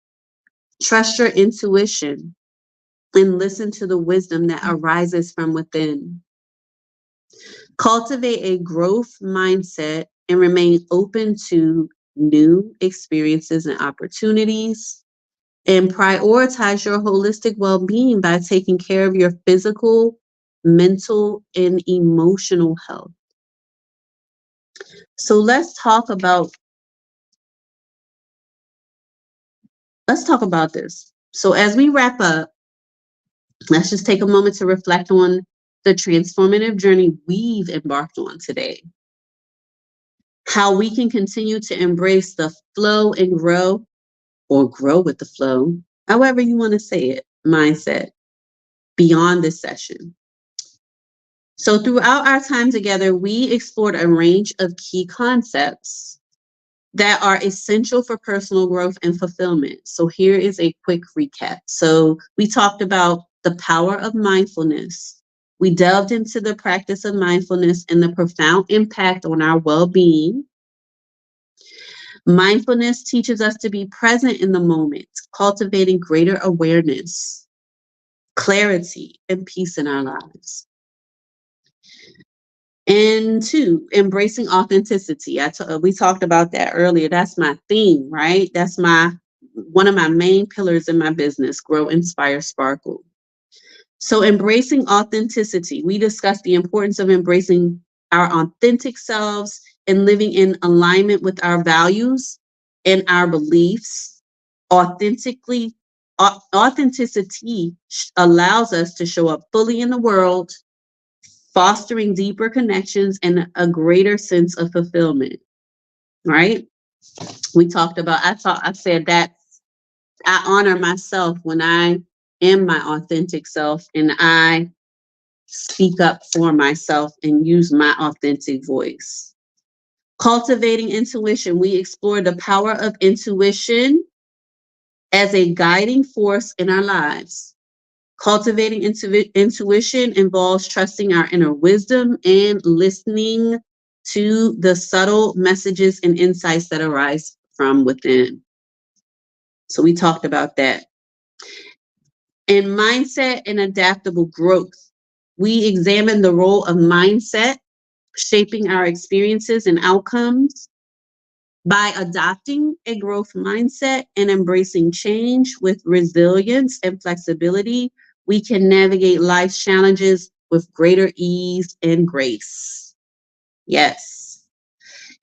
Trust your intuition and listen to the wisdom that arises from within. Cultivate a growth mindset and remain open to new experiences and opportunities. And prioritize your holistic well being by taking care of your physical, mental, and emotional health. So let's talk about this. So as we wrap up, let's just take a moment to reflect on the transformative journey we've embarked on today. How we can continue to embrace the flow and grow, or grow with the flow, however you want to say it, mindset beyond this session. So throughout our time together, we explored a range of key concepts that are essential for personal growth and fulfillment. So here is a quick recap. So we talked about the power of mindfulness. We delved into the practice of mindfulness and the profound impact on our well-being. Mindfulness teaches us to be present in the moment, cultivating greater awareness, clarity, and peace in our lives. And two, embracing authenticity. We talked about that earlier. That's my theme, right? That's my one of my main pillars in my business, grow, inspire, sparkle. So embracing authenticity. We discussed the importance of embracing our authentic selves and living in alignment with our values and our beliefs. Authenticity allows us to show up fully in the world, fostering deeper connections and a greater sense of fulfillment, right? We talked about, I said that I honor myself when I am my authentic self and I speak up for myself and use my authentic voice. Cultivating intuition, we explore the power of intuition as a guiding force in our lives. Cultivating intuition involves trusting our inner wisdom and listening to the subtle messages and insights that arise from within. So we talked about that. In mindset and adaptable growth, we examine the role of mindset shaping our experiences and outcomes. By adopting a growth mindset and embracing change with resilience and flexibility, we can navigate life's challenges with greater ease and grace. Yes.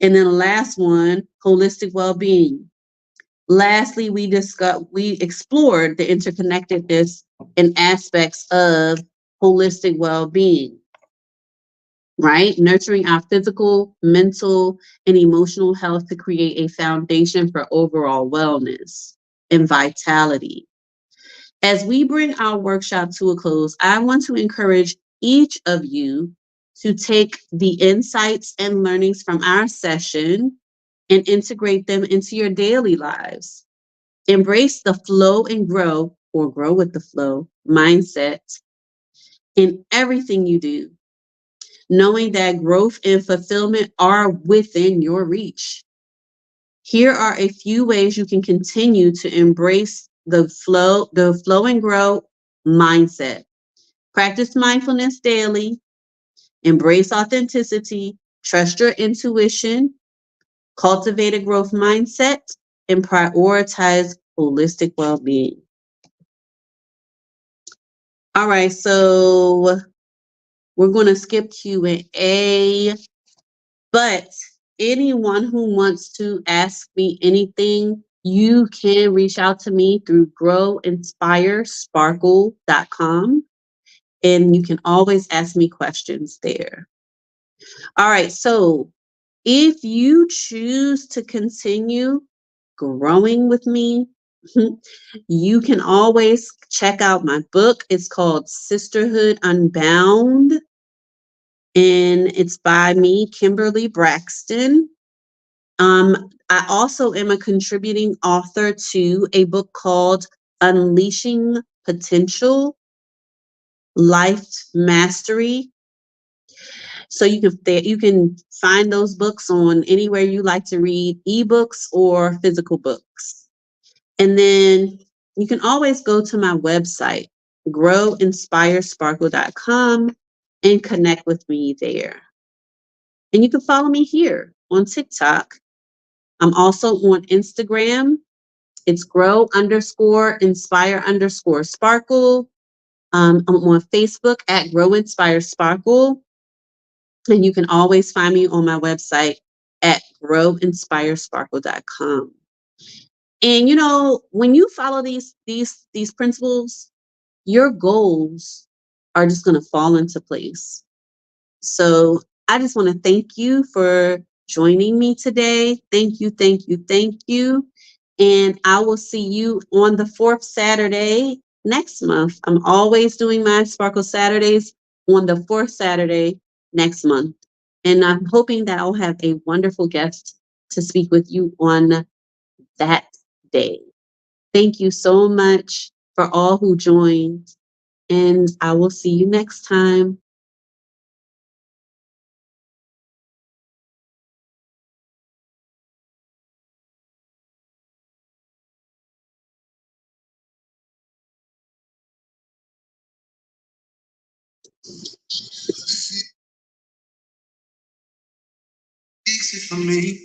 And then the last one, holistic well-being. Lastly, we explored the interconnectedness and aspects of holistic well-being, right? Nurturing our physical, mental, and emotional health to create a foundation for overall wellness and vitality. As we bring our workshop to a close, I want to encourage each of you to take the insights and learnings from our session and integrate them into your daily lives. Embrace the flow and grow, or grow with the flow mindset in everything you do, knowing that growth and fulfillment are within your reach. Here are a few ways you can continue to embrace the flow and grow mindset. Practice mindfulness daily, embrace authenticity, trust your intuition, cultivate a growth mindset, and prioritize holistic well-being. All right, so we're going to skip Q&A. But anyone who wants to ask me anything, you can reach out to me through growinspiresparkle.com. And you can always ask me questions there. All right. So if you choose to continue growing with me, you can always check out my book. It's called Sisterhood Unbound, and it's by me, Kimberly Braxton. I also am a contributing author to a book called Unleashing Potential Life Mastery. So you can find those books on anywhere you like to read, ebooks or physical books. And then you can always go to my website, growinspiresparkle.com, and connect with me there. And you can follow me here on TikTok. I'm also on Instagram. It's grow_inspire_sparkle. I'm on Facebook at Grow Inspire Sparkle. And you can always find me on my website at growinspiresparkle.com. And when you follow these principles, your goals are just going to fall into place. So I just want to thank you for joining me today. Thank you, thank you, thank you. And I will see you on the fourth Saturday next month. I'm always doing my Sparkle Saturdays on the fourth Saturday next month. And I'm hoping that I'll have a wonderful guest to speak with you on that day. Thank you so much for all who joined. And I will see you next time. for me.